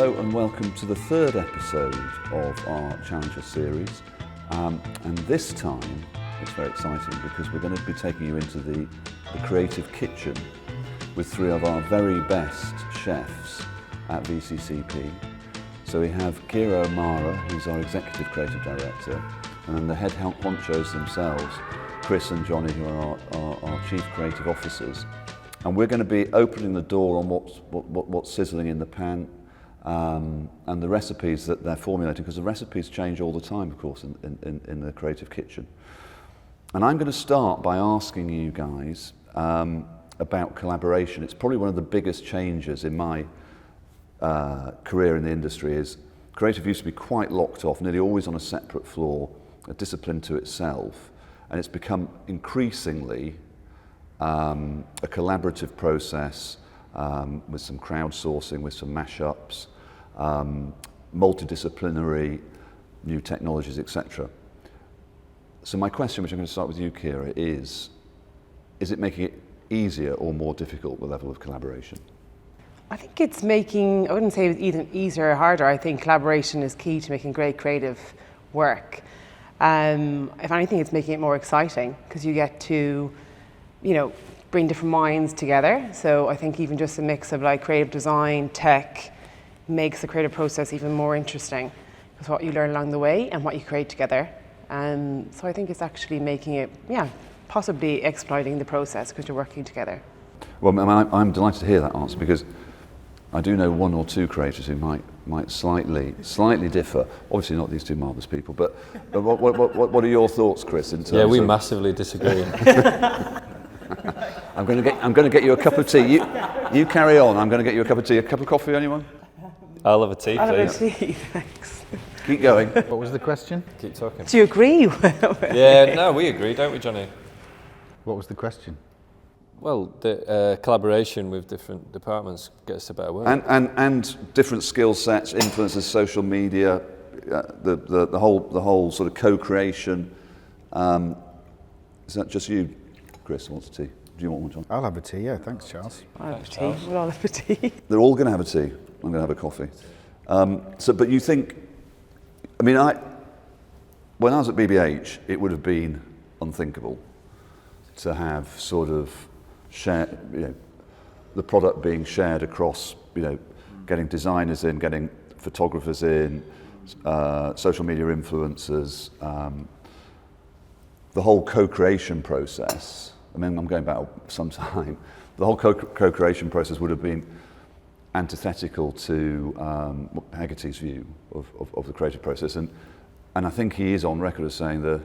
Hello and welcome to the third episode of our Challenger series. And this time it's very exciting because we're going to be taking you into the creative kitchen with three of our very best chefs at VCCP. So we have Ciara O'Meara, who's our Executive Creative Director, and then the head honchos themselves, Chris and Johnny, who are our Chief Creative Officers. And we're going to be opening the door on what's sizzling in the pan and the recipes that they're formulating, because the recipes change all the time, of course, in the creative kitchen. And I'm going to start by asking you guys about collaboration. It's probably one of the biggest changes in my career in the industry. Is creative used to be quite locked off, nearly always on a separate floor, a discipline to itself, and it's become increasingly a collaborative process with some crowdsourcing, with some mashups, multidisciplinary, new technologies, etc. So my question, which I'm going to start with you, Ciara, is it making it easier or more difficult, the level of collaboration? I think it's making, I wouldn't say it's either easier or harder. I think collaboration is key to making great creative work. If anything, it's making it more exciting because you get to, bring different minds together. So I think even just a mix of like creative design, tech, makes the creative process even more interesting with what you learn along the way and what you create together. So I think it's actually making it, possibly exploiting the process because you're working together. Well, I'm delighted to hear that answer, because I do know one or two creators who might slightly differ. Obviously not these two marvellous people, but what are your thoughts, Chris? In terms we of massively disagree. I'm going to get you a cup of tea. You carry on. I'm going to get you a cup of tea. A cup of coffee, anyone? I'll have a tea, I'll please. have a tea, thanks. Keep going. What was the question? Keep talking. Do you agree? Yeah, no, we agree, don't we, Johnny? What was the question? Well, the collaboration with different departments gets a better work. And different skill sets, influences, social media, the whole sort of co-creation. Is that just you, Chris, wants a tea? Do you want one, John? I'll have a tea, yeah. Thanks, Charles. I'll have a tea. We'll all have a tea. They're all going to have a tea. I'm going to have a coffee. But you think, when I was at BBH, it would have been unthinkable to have sort of share, the product being shared across, getting designers in, getting photographers in, social media influencers, the whole co-creation process. I'm going back some time. The whole co-creation process would have been antithetical to Hegarty's view of the creative process, and I think he is on record as saying the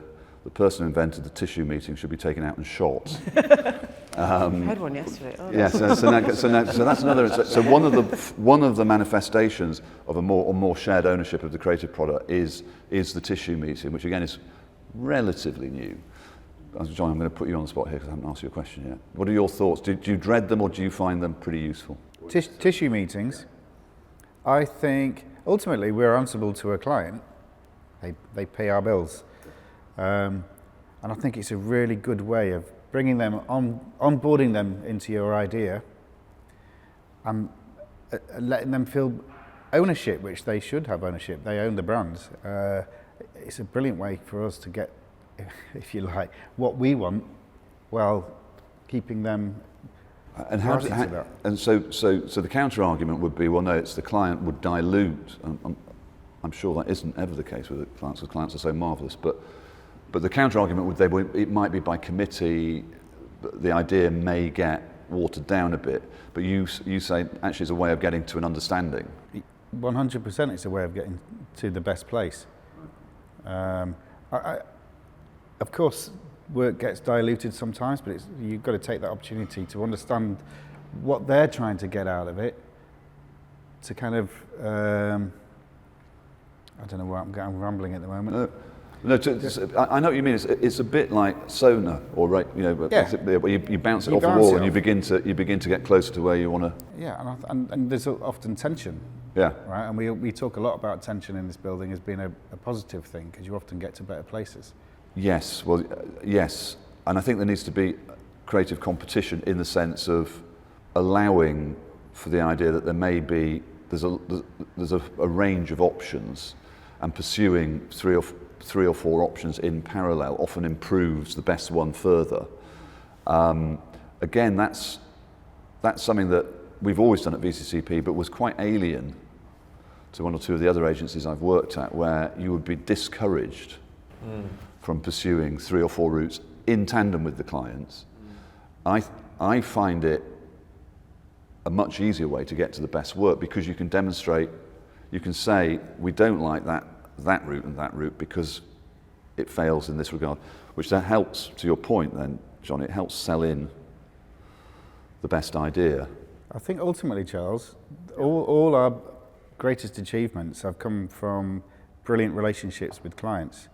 person who invented the tissue meeting should be taken out and shot. I had one yesterday. Oh, Yes, so that's another. So one of the manifestations of a more shared ownership of the creative product is the tissue meeting, which again is relatively new. John, I'm going to put you on the spot here because I haven't asked you a question yet. What are your thoughts? Do you dread them or do you find them pretty useful? Tissue meetings, I think ultimately we're answerable to a client. They pay our bills. And I think it's a really good way of bringing them onboarding them into your idea and letting them feel ownership, which they should have ownership. They own the brands. It's a brilliant way for us to get, if you like, what we want, while keeping them. And so the counter argument would be, well, no, it's the client would dilute. I'm sure that isn't ever the case with the clients, because clients are so marvellous. But the counter argument would it might be by committee, the idea may get watered down a bit. But you say actually it's a way of getting to an understanding. 100%, it's a way of getting to the best place. Of course, work gets diluted sometimes, but you've got to take that opportunity to understand what they're trying to get out of it, to kind of, I don't know where I'm rambling at the moment. I know what you mean. It's a bit like Sona, or where you bounce it off a wall and you begin to get closer to where you want to. Yeah, and there's often tension. Yeah. Right, and we talk a lot about tension in this building as being a positive thing, because you often get to better places. Yes, yes, and I think there needs to be creative competition in the sense of allowing for the idea that there may be there's a range of options, and pursuing three or four options in parallel often improves the best one further. Again, that's something that we've always done at VCCP, but was quite alien to one or two of the other agencies I've worked at, where you would be discouraged from pursuing three or four routes in tandem with the clients. I find it a much easier way to get to the best work, because you can demonstrate, you can say, we don't like that route and that route because it fails in this regard, which that helps, to your point then, John, it helps sell in the best idea. I think ultimately, Charles, all our greatest achievements have come from brilliant relationships with clients.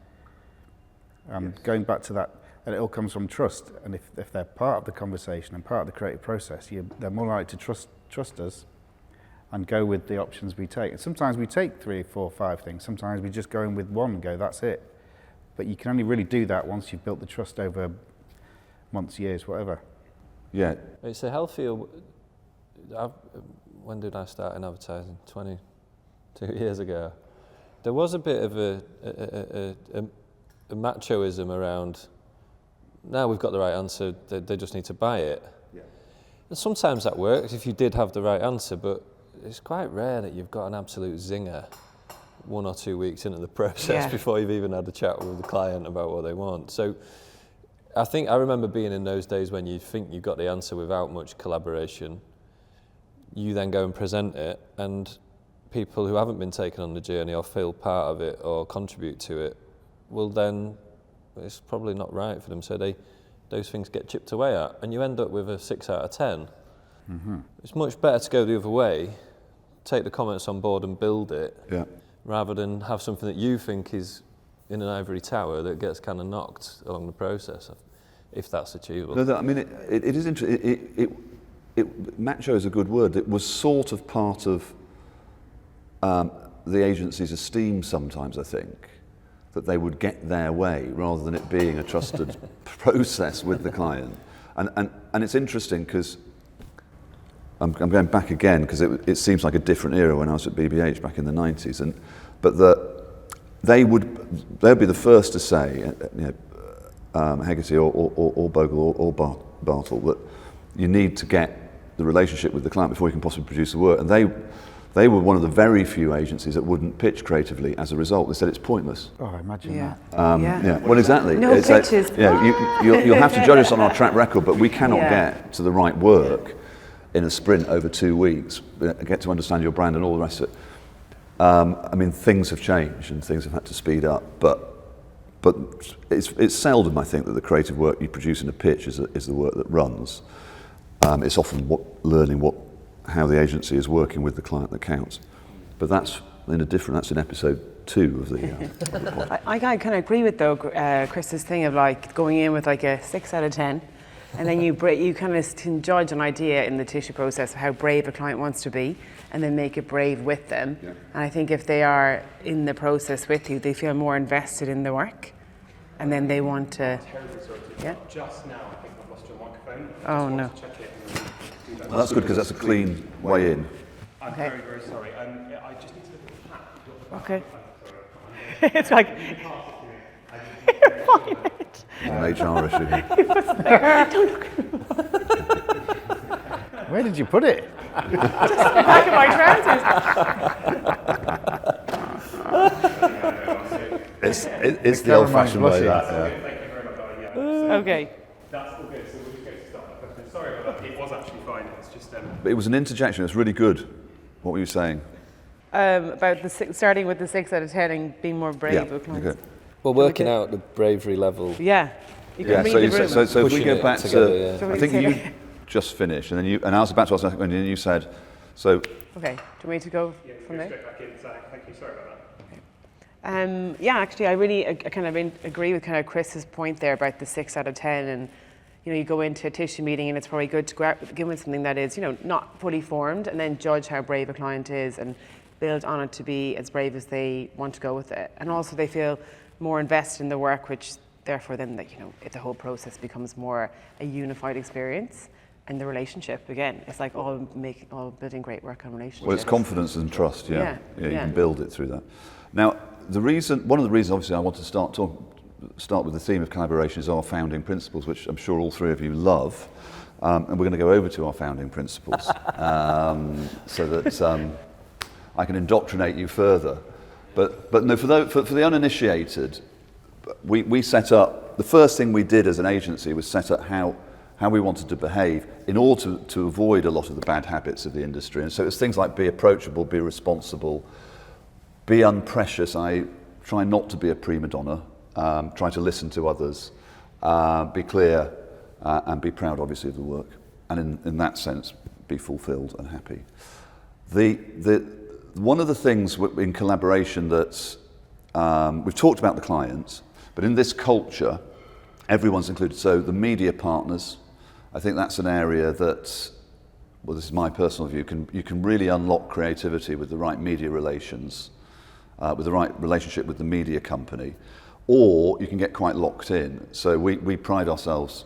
Going back to that, and it all comes from trust. And if they're part of the conversation and part of the creative process, they're more likely to trust us and go with the options we take. And sometimes we take 3, 4, 5 things. Sometimes we just go in with one and go, that's it. But you can only really do that once you've built the trust over months, years, whatever. Yeah. It's a healthier. When did I start in advertising? 22 years ago. There was a bit of a machoism around. Now we've got the right answer. They just need to buy it. Yeah. And sometimes that works if you did have the right answer, but it's quite rare that you've got an absolute zinger 1 or 2 weeks into the process before you've even had a chat with the client about what they want. So I remember being in those days when you think you've got the answer without much collaboration. You then go and present it, and people who haven't been taken on the journey or feel part of it or contribute to it will then, it's probably not right for them, so those things get chipped away at, and you end up with a 6 out of 10. Mm-hmm. It's much better to go the other way, take the comments on board and build it, rather than have something that you think is in an ivory tower that gets kind of knocked along the process, if that's achievable. No, I mean, it is interesting. Macho is a good word. It was sort of part of the agency's esteem sometimes, I think, that they would get their way rather than it being a trusted process with the client. And it's interesting because I'm going back again because it seems like a different era when I was at BBH back in the 90s, but they'd be the first to say, Hegarty or Bogle or Bartle, that you need to get the relationship with the client before you can possibly produce the work. And they were one of the very few agencies that wouldn't pitch creatively as a result. They said it's pointless. Oh, I imagine that. Yeah, well, exactly. No it's pitches. You'll have to judge us on our track record, but we cannot get to the right work in a sprint over 2 weeks, get to understand your brand and all the rest of it. I mean, things have changed and things have had to speed up, but it's seldom, I think, that the creative work you produce in a pitch is the work that runs. It's often learning how the agency is working with the client that counts. But that's in episode 2 of the... I kind of agree with, though, Chris's thing of like going in with like a 6 out of 10, and then you kind of can judge an idea in the tissue process of how brave a client wants to be, and then make it brave with them. Yeah. And I think if they are in the process with you, they feel more invested in the work, and then they want to... Just now, I think I've lost your microphone. Oh, no. Well, that's good because that's a clean way in. I'm very, very sorry. I just need to look at the hat. Okay. It's like... You're fine. An HR issue. He wasn't there. Don't look at me. Where did you put it? Just in the back of my trousers. It's the old-fashioned way. That, Thank you very much. Okay. That's all good. So we'll just go to start. Sorry about that. It was actually fine. It's just... But it was an interjection. It's really good. What were you saying? About starting with the 6 out of 10 and being more brave with clients. Okay. Well, working out the bravery level. Yeah. You can read the room. So if we go back together, to, I think you just finished, and I was about to ask, and then you said, so. Okay. Do you want me to go from there? Straight back in. Thank you. Sorry about that. Actually, I kind of agree with kind of Chris's point there about the 6 out of 10, and you go into a tissue meeting and it's probably good to go out give them something that is not fully formed, and then judge how brave a client is and build on it to be as brave as they want to go with it, and also they feel more invested in the work, which therefore then if the whole process becomes more a unified experience, and the relationship again. It's like all building great work on relationships. Well, it's confidence and trust. Yeah, you yeah. can build it through that. Now, one of the reasons, obviously, I want to start with the theme of collaboration is our founding principles, which I'm sure all three of you love, and we're going to go over to our founding principles so that I can indoctrinate you further. But no, for the uninitiated, we set up, the first thing we did as an agency was set up how we wanted to behave in order to avoid a lot of the bad habits of the industry. And so it's things like be approachable, be responsible, be unprecious. I try not to be a prima donna, try to listen to others, be clear, and be proud, obviously, of the work. And in that sense, be fulfilled and happy. One of the things in collaboration that's, we've talked about the clients, but in this culture, everyone's included. So the media partners, I think that's an area that, well, this is my personal view, you can really unlock creativity with the right media relations, with the right relationship with the media company, or you can get quite locked in. So we pride ourselves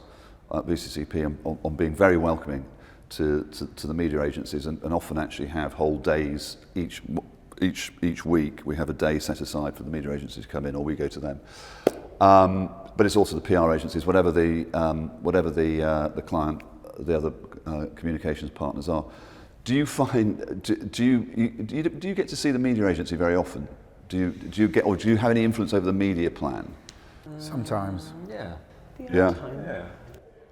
at VCCP on being very welcoming to the media agencies, and often actually have whole days each week. We have a day set aside for the media agencies to come in, or we go to them. But it's also the PR agencies, whatever the client, the other communications partners are. Do you find do you get to see the media agency very often? Do you have any influence over the media plan? Sometimes. Yeah. Yeah. Yeah.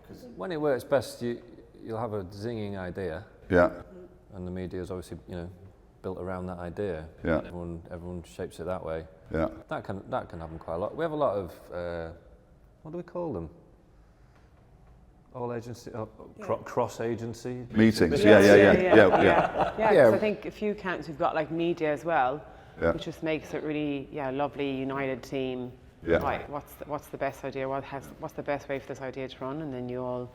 Because when it works best, you'll have a zinging idea. Yeah. And the media is obviously, built around that idea. Yeah. Everyone shapes it that way. Yeah. That can happen quite a lot. We have a lot of what do we call them? All agency, cross agency Meetings. Yeah, Yeah. 'cause I think a few counts we've got like media as well, Yeah. which just makes it really lovely united team. Yeah. Right, what's the best idea? What's the best way for this idea to run? And then you all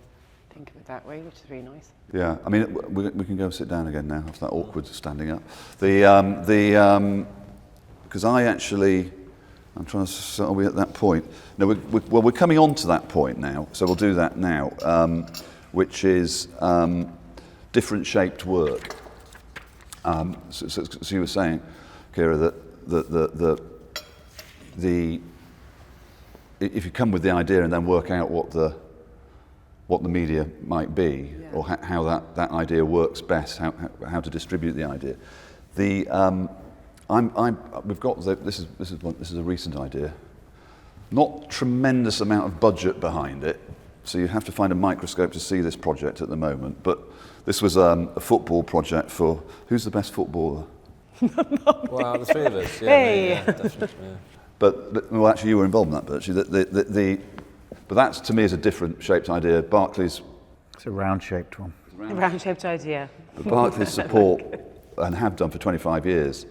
think of it that way, which is really nice. Yeah, I mean, we can go sit down again now after that awkward standing up. Because I'm trying to, are we at that point? No, we're coming on to that point now, so we'll do that now, which is different shaped work. So you were saying, Ciara, that if you come with the idea and then work out what the media might be, or how that idea works best, how to distribute the idea. We've got this is a recent idea. Not tremendous amount of budget behind it, so you have to find a microscope to see this project at the moment. But this was a football project for who's the best footballer? Well, the three of us. Yeah, Hey. yeah, definitely. Yeah. But well, actually, you were involved in that, Birch. But that to me is a different shaped idea. Barclays. It's a round-shaped one. A round-shaped idea. But Barclays support and have done for 25 years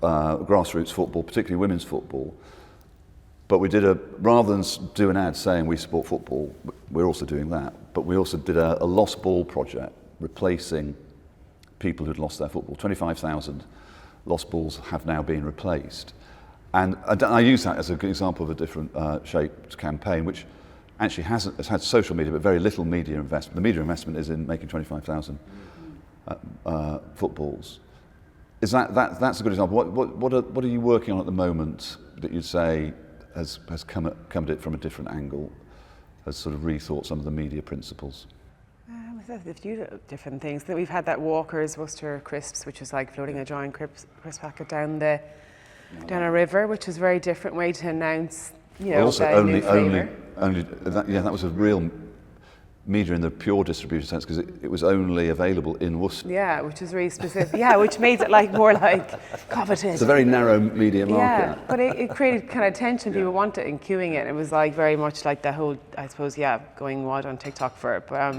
grassroots football, particularly women's football. But we did rather than do an ad saying we support football, we're also doing that. But we also did a lost ball project, replacing people who'd lost their football. 25,000 lost balls have now been replaced. And I use that as a good example of a different shaped campaign, which actually has had social media, but very little media investment. The media investment is in making 25,000 footballs. That's a good example. What are you working on at the moment that you'd say has come at it from a different angle, has sort of rethought some of the media principles? There's a few different things. We've had that Walker's Worcester crisps, which is like floating a giant crisp packet down a river, which is a very different way to announce, Also, that new flavour. that was a real media in the pure distribution sense, because it was only available in Worcester. Yeah, which is really specific. Yeah, which made it like more like coveted. It's a very narrow media market. Yeah, but it created kind of tension. People wanted it and queuing it. It was like very much like the whole, I suppose, going wild on TikTok for it. But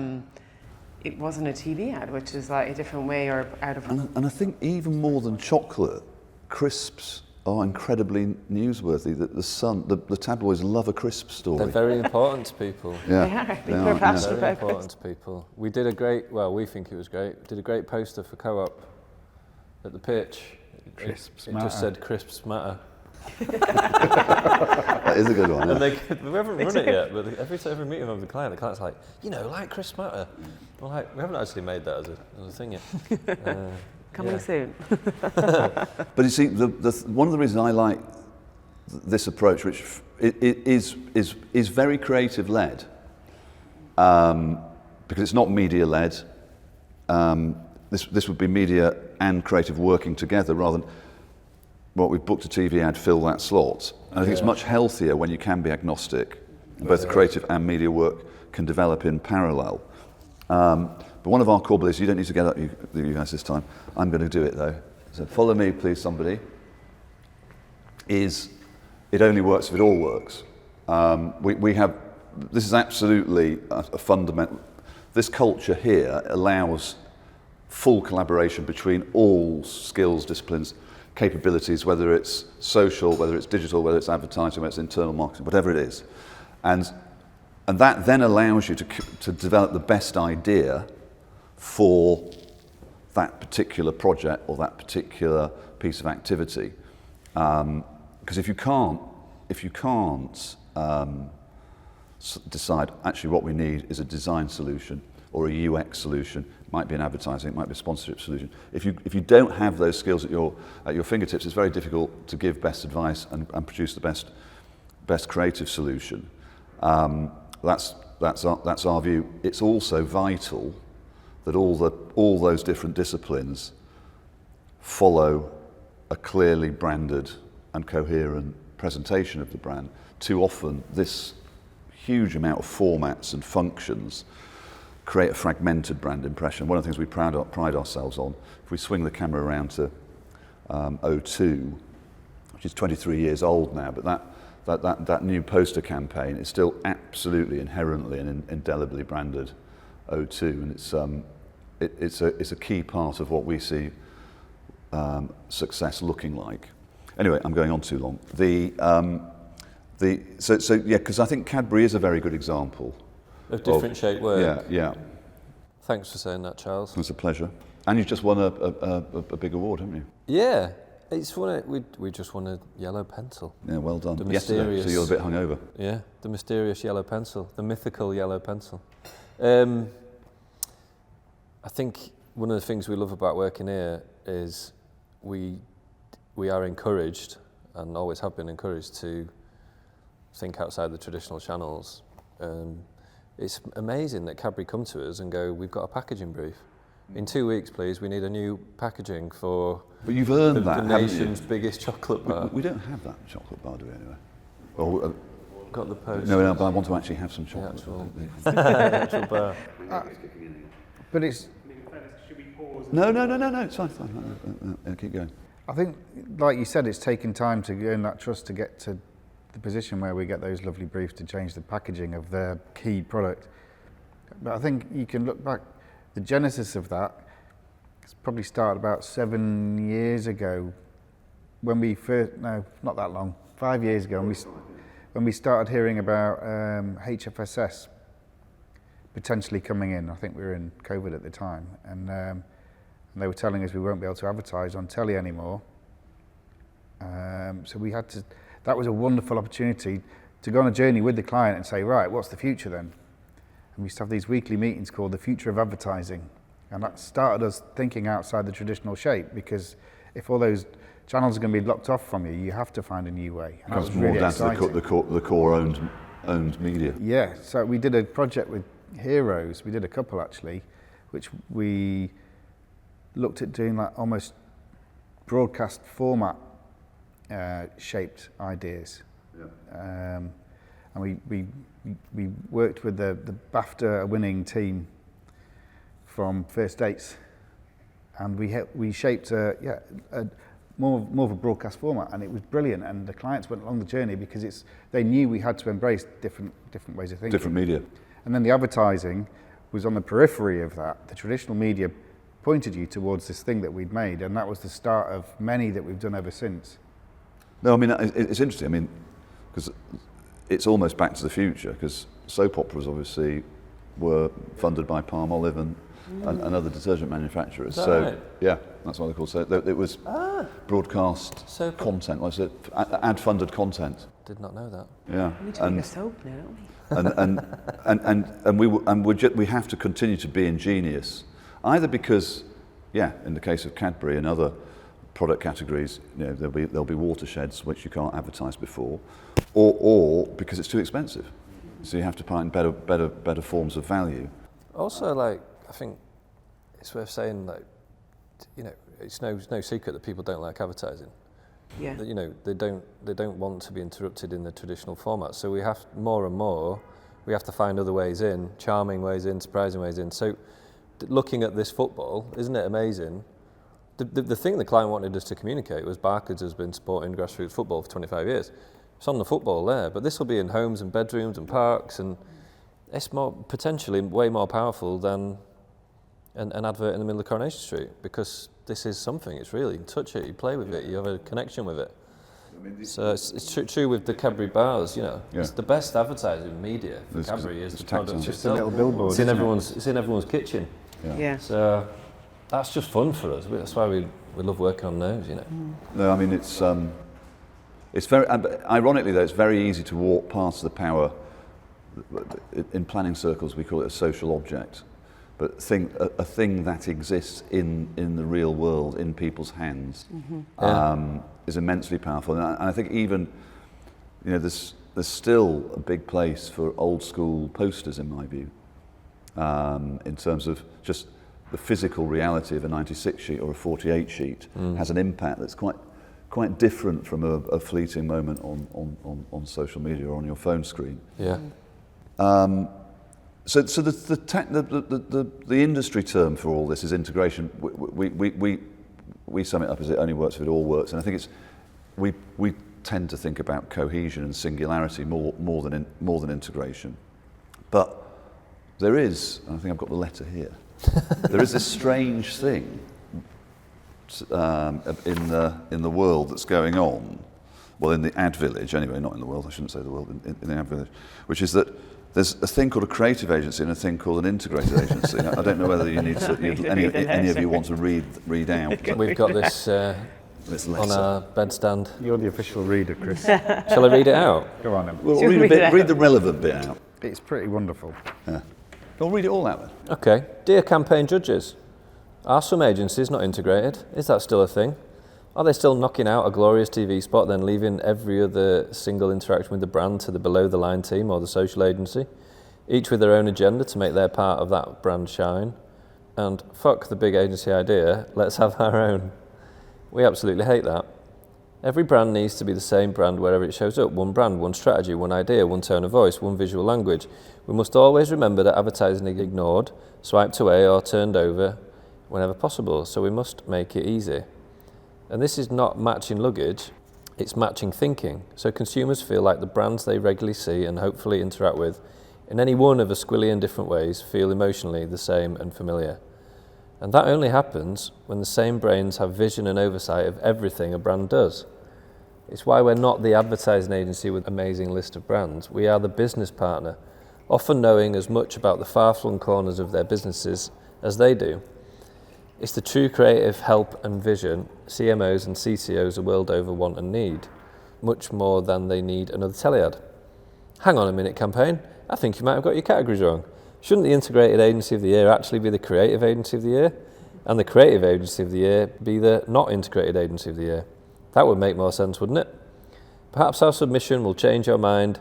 it wasn't a TV ad, which is like a different way or out of. And I think even more than chocolate, crisps are incredibly newsworthy. The tabloids love a crisp story. They're very important to people. Yeah, They are. People are passionate Very about important to people. We did we think it was great. Did a great poster for Co-op at the pitch. Crisps it matter. just said crisps matter. That is a good one. And Yeah. we haven't run it yet, but every meeting with the client's like, like Chris Matter. We're like, we haven't actually made that as a thing yet. Coming soon. But you see, one of the reasons I like this approach, which is very creative-led, because it's not media-led. This would be media and creative working together rather than what we've booked a TV ad, fill that slot. And I think it's much healthier when you can be agnostic. Both the creative and media work can develop in parallel. But one of our core beliefs, you don't need to get up, you guys, this time. I'm going to do it though. So follow me, please, somebody. Is it only works if it all works. We have, this is absolutely a fundamental, this culture here allows full collaboration between all skills, disciplines, capabilities, whether it's social, whether it's digital, whether it's advertising, whether it's internal marketing, whatever it is. And that then allows you to develop the best idea for that particular project or that particular piece of activity. Because if you can't decide actually what we need is a design solution or a UX solution, it might be an advertising, it might be a sponsorship solution. If you don't have those skills at your fingertips, it's very difficult to give best advice and produce the best creative solution. That's our view. It's also vital that all those different disciplines follow a clearly branded and coherent presentation of the brand. Too often, this huge amount of formats and functions create a fragmented brand impression. One of the things we pride ourselves on, if we swing the camera around to O2, which is 23 years old now, but that new poster campaign is still absolutely inherently and indelibly branded O2, and it's a key part of what we see success looking like. Anyway, I'm going on too long. Because I think Cadbury is a very good example of different shaped work. Yeah. Thanks for saying that, Charles. It's a pleasure. And you've just won a big award, haven't you? Yeah, we just won a yellow pencil. Yeah, well done. The Yesterday, mysterious, so you're a bit hungover. Yeah, the mysterious yellow pencil, the mythical yellow pencil. I think one of the things we love about working here is we are encouraged, and always have been encouraged, to think outside the traditional channels. It's amazing that Cadbury come to us and go, we've got a packaging brief. In 2 weeks, please, we need a new packaging for But you've earned the that, nation's biggest chocolate bar. We don't have that chocolate bar, do we, anyway? Well, Got the post. no, but I want to actually have some chocolate. The actual bar. But it's, I mean, in fairness, should we pause? No, it's fine. Keep going. I think, like you said, it's taken time to earn that trust to get to the position where we get those lovely briefs to change the packaging of their key product. But I think you can look back, the genesis of that, it's probably started about 7 years ago when we first, no, not that long, 5 years ago, when we started hearing about HFSS potentially coming in. I think we were in COVID at the time, and they were telling us we won't be able to advertise on telly anymore. So we had to, that was a wonderful opportunity to go on a journey with the client and say, right, what's the future then? And we used to have these weekly meetings called The Future of Advertising. And that started us thinking outside the traditional shape, because if all those channels are going to be locked off from you, you have to find a new way. And that was More really down exciting. to the core owned media. Yeah, so we did a project with Heroes, we did a couple actually, which we looked at doing like almost broadcast format shaped ideas. Yeah. And we worked with the BAFTA winning team from First Dates, and we shaped more of a broadcast format, and it was brilliant. And the clients went along the journey because they knew we had to embrace different ways of thinking. Different media. And then the advertising was on the periphery of that. The traditional media pointed you towards this thing that we'd made, and that was the start of many that we've done ever since. No, I mean, it's interesting. I mean, because it's almost back to the future, because soap operas obviously were funded by Palmolive and other detergent manufacturers. Is that So right? yeah, that's what they're called. So it was broadcast So- content, like I said, ad-funded content. Did not know that. Yeah, We need to make a soap now, don't we? we have to continue to be ingenious, either because, yeah, in the case of Cadbury and other product categories, you know, there'll be watersheds which you can't advertise before, or because it's too expensive. So you have to find better forms of value. Also, like, I think it's worth saying, like, you know, it's no secret that people don't like advertising. Yeah. You know, they don't want to be interrupted in the traditional format. So we have more and more, we have to find other ways in, charming ways in, surprising ways in. So looking at this football, isn't it amazing? The thing the client wanted us to communicate was Barclays has been supporting grassroots football for 25 years. It's on the football there, but this will be in homes and bedrooms and parks, and it's potentially way more powerful than an advert in the middle of Coronation Street, because this is something. It's real. You can touch it, you play with it, you have a connection with it. So it's true with the Cadbury bars. You know, Yeah. it's the best advertising media for It's- Cadbury is it's the product tactile. Just a itself. little billboard. It's in isn't it? it's in everyone's kitchen. Yeah. So that's just fun for us. That's why we love working on those. You know. No, I mean it's very. Ironically, though, it's very easy to walk past the power. In planning circles, we call it a social object, but a thing that exists in the real world, in people's hands, is immensely powerful. And I think even, you know, there's still a big place for old school posters, in my view, in terms of just the physical reality of a 96 sheet or a 48 sheet has an impact that's quite different from a fleeting moment on social media or on your phone screen. Yeah. So the industry term for all this is integration. We sum it up as it only works if it all works, and I think we tend to think about cohesion and singularity more than integration. But there is, and I think I've got the letter here. There is this strange thing in the world that's going on. Well, in the ad village, anyway, not in the world. I shouldn't say the world. In the ad village, which is that there's a thing called a creative agency and a thing called an integrated agency. I don't know whether you need to. Any of you want to read out We've got this this on letter. our bedstand. You're the official reader, Chris. Shall I read it out? Go on then. Well, Should we read read it? read the relevant bit out. It's pretty wonderful. Yeah. I'll read it all out then. Okay. Dear campaign judges, are some agencies not integrated? Is that still a thing? Are they still knocking out a glorious TV spot, then leaving every other single interaction with the brand to the below-the-line team or the social agency, each with their own agenda to make their part of that brand shine? And fuck the big agency idea, let's have our own. We absolutely hate that. Every brand needs to be the same brand wherever it shows up. One brand, one strategy, one idea, one tone of voice, one visual language. We must always remember that advertising is ignored, swiped away or turned over whenever possible, so we must make it easy. And this is not matching luggage, it's matching thinking. So consumers feel like the brands they regularly see and hopefully interact with in any one of a squillion different ways feel emotionally the same and familiar. And that only happens when the same brains have vision and oversight of everything a brand does. It's why we're not the advertising agency with an amazing list of brands. We are the business partner, often knowing as much about the far-flung corners of their businesses as they do. It's the true creative help and vision CMOs and CCOs the world over want and need, much more than they need another telead. Hang on a minute, campaign. I think you might have got your categories wrong. Shouldn't the Integrated Agency of the Year actually be the Creative Agency of the Year? And the Creative Agency of the Year be the Not Integrated Agency of the Year? That would make more sense, wouldn't it? Perhaps our submission will change your mind,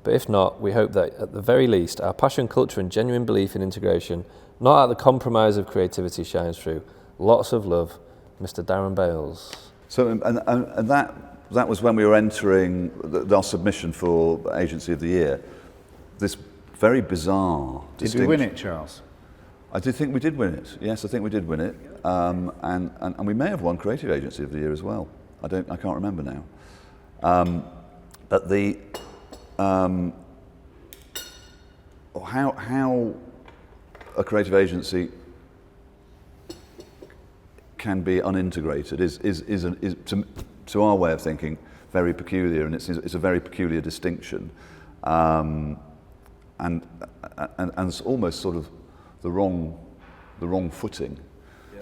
but if not, we hope that at the very least our passion, culture and genuine belief in integration, not at the compromise of creativity, shines through. Lots of love, Mr. Darren Bales. So, and that was when we were entering our submission for Agency of the Year. This very bizarre. Did we win it, Charles? I did think we did win it. Yes, I think we did win it, and we may have won Creative Agency of the Year as well. I can't remember now. But the how a creative agency can be unintegrated is to our way of thinking very peculiar, and it's a very peculiar distinction. it's almost sort of the wrong footing.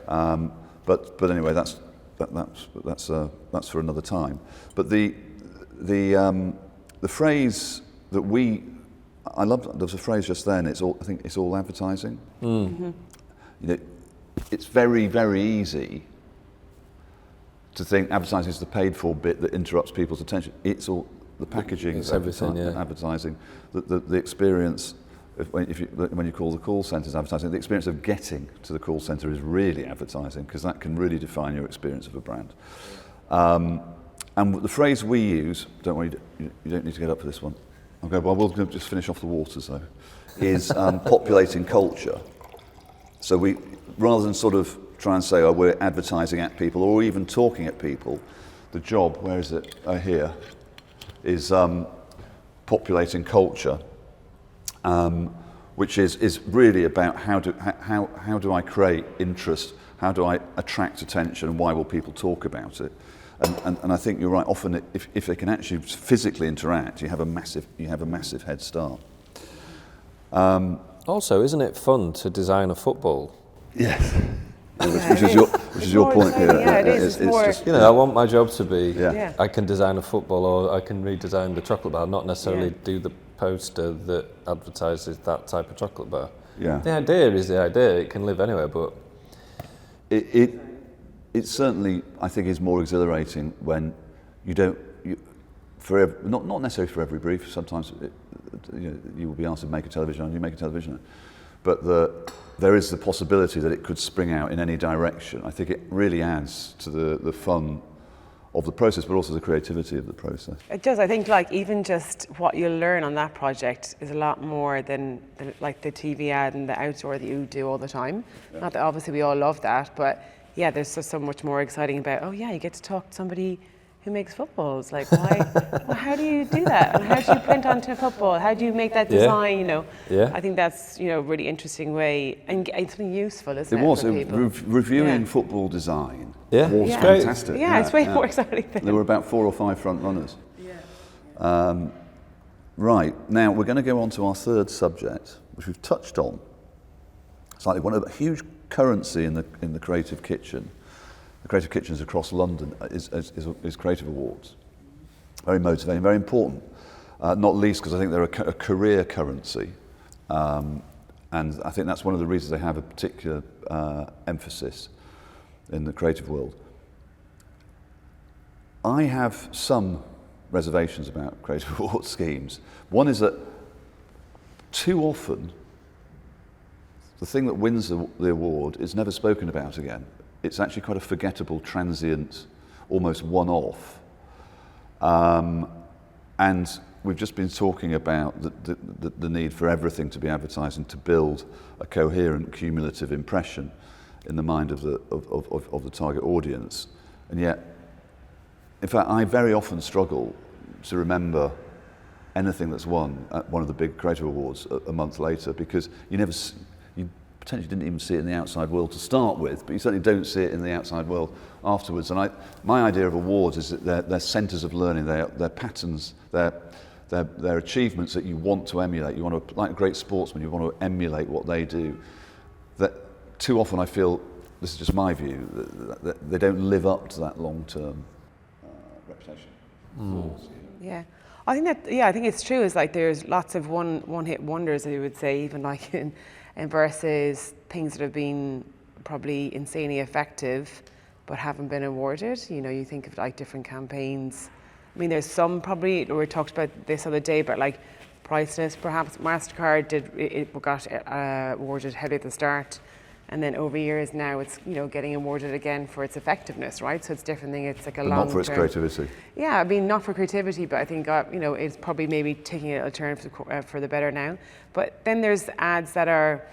But anyway, that's for another time. But the phrase that I love. There's a phrase just then. I think it's all advertising. Mm-hmm. You know, it's very, very easy to think advertising is the paid-for bit that interrupts people's attention. It's all the packaging. It's everything. Yeah. Advertising, the experience. When you call the call centres advertising, the experience of getting to the call centre is really advertising, because that can really define your experience of a brand. And the phrase we use, don't worry, you don't need to get up for this one. Okay, well, we'll just finish off the waters though, is populating culture. So we, rather than sort of try and say, oh, we're advertising at people or even talking at people, the job, where is it? Here, is populating culture. Which is really about how do I create interest, how do I attract attention, and why will people talk about it? And I think you're right. Often, if they can actually physically interact, you have a massive head start. Also, isn't it fun to design a football? Yes. Which is your point here. Yeah, it is. It's more, just, I want my job to be. Yeah. I can design a football, or I can redesign the chocolate bar, not necessarily do the poster that advertises that type of chocolate bar. Yeah. The idea is the idea. It can live anywhere, but it certainly, I think, is more exhilarating when not necessarily for every brief. Sometimes you will be asked to make a television, and you make a television, but there is the possibility that it could spring out in any direction. I think it really adds to the fun of the process, but also the creativity of the process. It does. I think even just what you'll learn on that project is a lot more than like the TV ad and the outdoor that you do all the time. Yeah. Not that obviously we all love that, but yeah, there's just so much more exciting about, you get to talk to somebody who makes footballs. Like, why? Well, how do you do that? And how do you print onto a football? How do you make that design? Yeah. I think that's a really interesting way and something useful, isn't it? It was for people? Reviewing football design. Yeah. Was Yeah. fantastic. Yeah, it's way more exciting than there were about 4 or 5 front runners. Yeah. Right, now we're going to go on to our third subject, which we've touched on slightly. One of a huge currency in the creative kitchen. The creative kitchens across London is creative awards. Very motivating, very important. Not least because I think they're a career currency, and I think that's one of the reasons they have a particular emphasis in the creative world. I have some reservations about creative award schemes. One is that too often the thing that wins the award is never spoken about again. It's actually quite a forgettable, transient, almost one-off. And we've just been talking about the need for everything to be advertised and to build a coherent, cumulative impression in the mind of the target audience. And yet, in fact, I very often struggle to remember anything that's won at one of the big creative awards a month later, because you potentially didn't even see it in the outside world to start with, but you certainly don't see it in the outside world afterwards. And my idea of awards is that they're centres of learning, they're patterns, they're achievements that you want to emulate. You want to, like a great sportsman, you want to emulate what they do. That too often I feel, this is just my view, that they don't live up to that long-term reputation. Yeah. I think it's true. Is like there's lots of one-hit wonders, as you would say, even like in versus things that have been probably insanely effective but haven't been awarded. You think of like different campaigns. I mean, there's some probably, we talked about this other day, but like Priceless, perhaps MasterCard got awarded heavily at the start, and then over years now it's getting awarded again for its effectiveness, right? So it's different thing. It's like a long. Not for its creativity. Yeah, I mean, not for creativity, but I think it's probably maybe taking a turn for the better now. But then there's ads that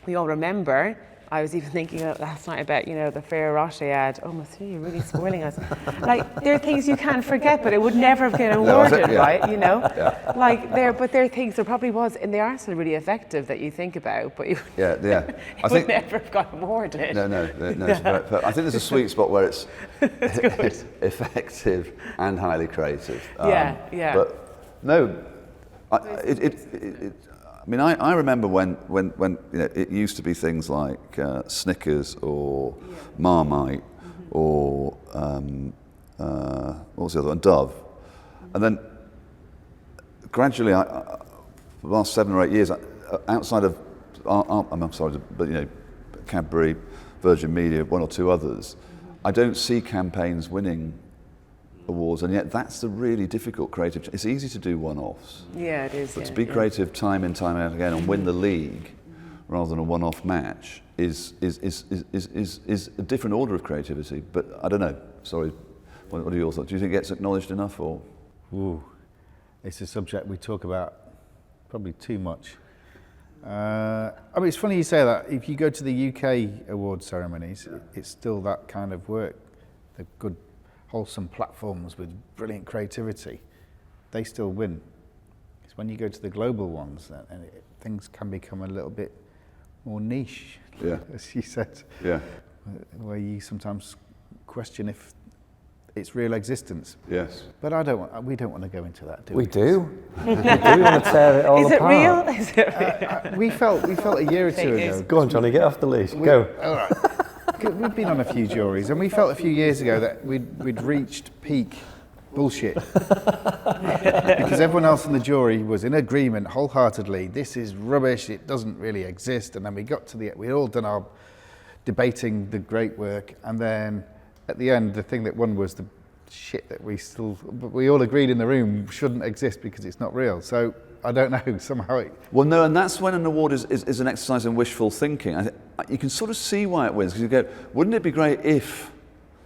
we all remember. I was even thinking last night about the Ferrero Rocher ad. Oh, Monsieur, you're really spoiling us. Like, there are things you can't forget, but it would never have been awarded, right? Yeah. Like there are things there probably was, and they are still really effective that you think about, but I would never have got awarded. No. I think there's a sweet spot where it's effective and highly creative. Yeah. But no, I mean, I remember when you know, it used to be things like Snickers or Marmite or what was the other one? Dove. And then gradually, for the last 7 or 8 years, outside of, I'm sorry, but you know, Cadbury, Virgin Media, one or two others, I don't see campaigns winning awards, and yet that's the really difficult creative. It's easy to do one-offs. Yeah, it is. But to be creative time in, time out again and win the league rather than a one-off match is a different order of creativity. But I don't know. Sorry, what are your thoughts? Do you think it gets acknowledged enough, or? Ooh, it's a subject we talk about probably too much. I mean, it's funny you say that. If you go to the UK award ceremonies, it's still that kind of work. The good, wholesome platforms with brilliant creativity, they still win. It's when you go to the global ones that things can become a little bit more niche, as you said. Yeah. Where you sometimes question if its real existence. Yes. But we don't want to go into that, do we? We do. We do. We want to tear it all apart. Is it real? We felt a year or two ago. Go on, Johnny, get off the leash. Go. All right. We've been on a few juries, and we felt a few years ago that we'd reached peak bullshit. Because everyone else in the jury was in agreement wholeheartedly, this is rubbish, it doesn't really exist. And then we'd all done our debating the great work, and then at the end, the thing that won was the shit that we all agreed in the room shouldn't exist because it's not real. So I don't know, somehow Well, no, and that's when an award is an exercise in wishful thinking. You can sort of see why it wins, because you go, wouldn't it be great if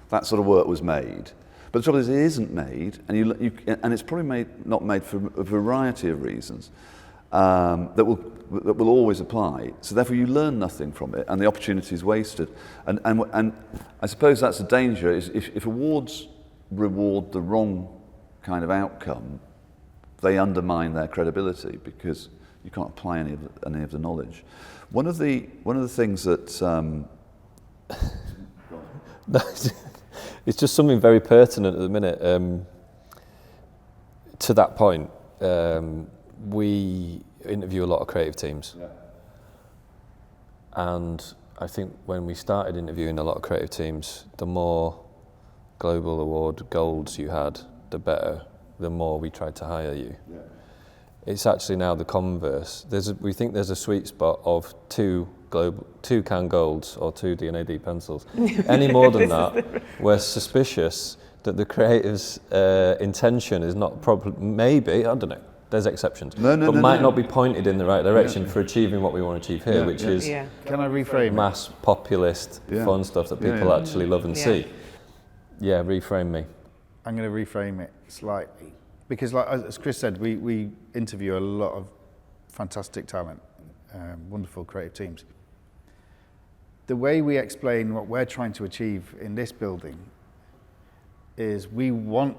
that sort of work was made? But the trouble is, it isn't made, and it's probably not made for a variety of reasons that will always apply. So therefore, you learn nothing from it, and the opportunity is wasted. And I suppose that's the danger: is if awards reward the wrong kind of outcome, they undermine their credibility because you can't apply any of the knowledge. One of the things that it's just something very pertinent at the minute. To that point, we interview a lot of creative teams, and I think when we started interviewing a lot of creative teams, the more global award golds you had, the better. The more we tried to hire you. Yeah. It's actually now the converse. We think there's a sweet spot of two can golds or 2 D&AD pencils. Any more than that, we're suspicious that the creative's intention is not maybe, I don't know, there's exceptions, but might not be pointed in the right direction for achieving what we want to achieve here, which is Can I reframe mass populist fun stuff that people actually love and see. Yeah, reframe me. I'm going to reframe it slightly, because like, as Chris said, we interview a lot of fantastic talent, wonderful creative teams. The way we explain what we're trying to achieve in this building is we want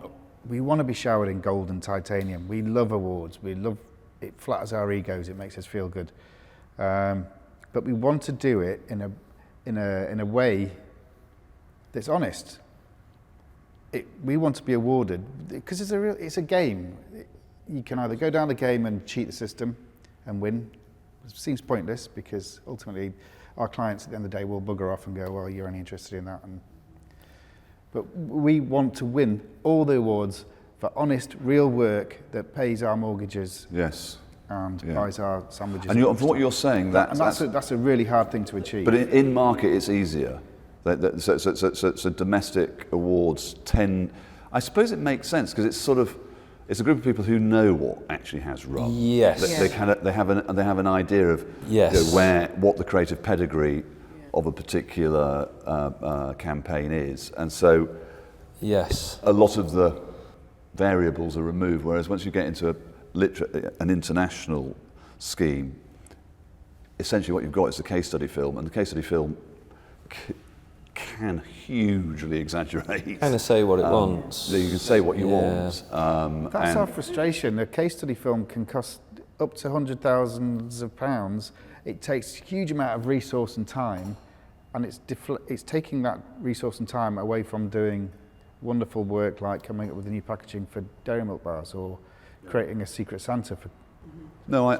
to be showered in gold and titanium. We love awards. It flatters our egos. It makes us feel good. But we want to do it in a way that's honest. We want to be awarded because it's a game. You can either go down the game and cheat the system and win. It seems pointless because ultimately our clients at the end of the day will bugger off and go, well, you're only interested in that. But we want to win all the awards for honest, real work that pays our mortgages. Yes. And buys our sandwiches. And from what you're saying, that's a really hard thing to achieve. But in market, it's easier. So domestic awards tend, I suppose it makes sense because it's a group of people who know what actually has run. Yes. They have an idea of what the creative pedigree of a particular campaign is, and so a lot of the variables are removed. Whereas once you get into an international scheme, essentially what you've got is the case study film, and the case study film can hugely exaggerate. Kind of say what it wants. You can say what you want. That's our frustration. A case study film can cost up to hundreds of pounds. It takes a huge amount of resource and time, and it's taking that resource and time away from doing wonderful work like coming up with a new packaging for dairy milk bars or creating a Secret Santa for No, I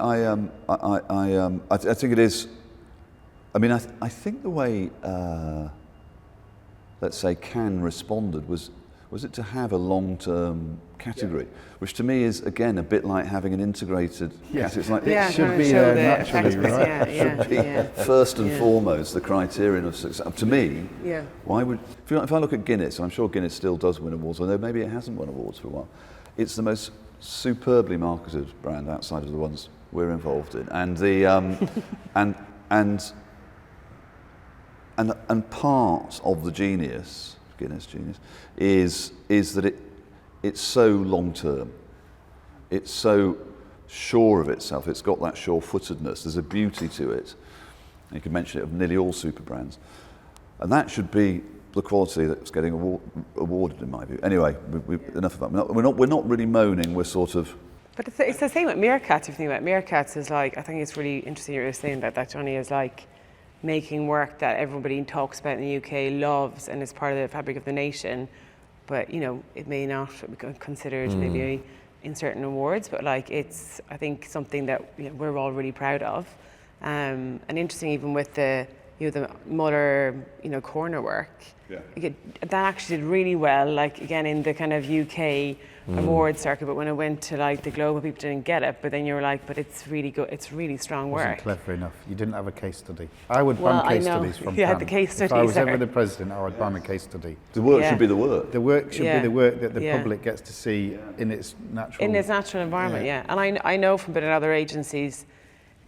think it is. I mean, I think the way, let's say, Cannes responded was it to have a long-term category, which to me is again a bit like having an integrated. Yes, it's like Yeah, it should trying be to show the naturally, effectiveness, right? First and foremost, the criterion of success. To me, why would if I look at Guinness, and I'm sure Guinness still does win awards, although maybe it hasn't won awards for a while. It's the most superbly marketed brand outside of the ones we're involved in, and the and part of the genius, Guinness genius, is that it's so long term. It's so sure of itself. It's got that sure-footedness. There's a beauty to it. You can mention it of nearly all super brands, and that should be the quality that's getting awarded, in my view. Anyway, enough of that. We're not really moaning. We're sort of. But it's the same with meerkats. If you think about meerkats, is like, I think it's really interesting you're saying that Johnny, is like making work that everybody talks about in the UK, loves, and is part of the fabric of the nation. But it may not be considered maybe in certain awards, but like it's, I think, something that we're all really proud of. And interesting, even with the the Muller corner work. Yeah. That actually did really well, like again in the kind of UK award circuit, but when it went to like the global, people didn't get it, but then you were like, but it's really good, it's really strong work. Wasn't clever enough. You didn't have a case study. I would ban case studies from Yeah, Cannes. the case studies. If I was ever the president, I would ban a case study. The work should be the work. The work should be the work that the public gets to see in its natural environment, And I know from being in other agencies,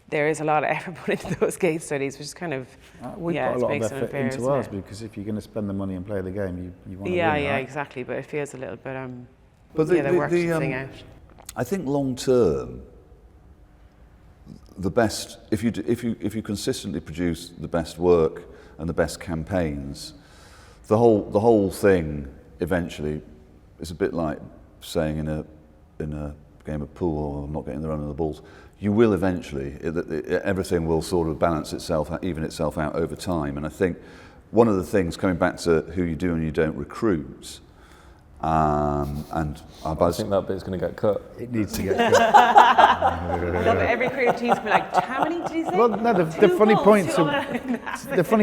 there is a lot of effort put into those case studies, which is kind of we've got a lot of effort into ours, because if you're going to spend the money and play the game, you want to win, right? Exactly. But it feels a little bit but the work thing out. I think long term, the best, if you consistently produce the best work and the best campaigns, the whole thing eventually is a bit like saying in a game of pool, or I'm not getting the run of the balls. You will eventually, everything will sort of balance itself, even itself out over time. And I think one of the things, coming back to who you do and you don't recruit, I think that bit's going to get cut. It needs to get cut. Every creative team's been like, how many did you say? Well, no, the funny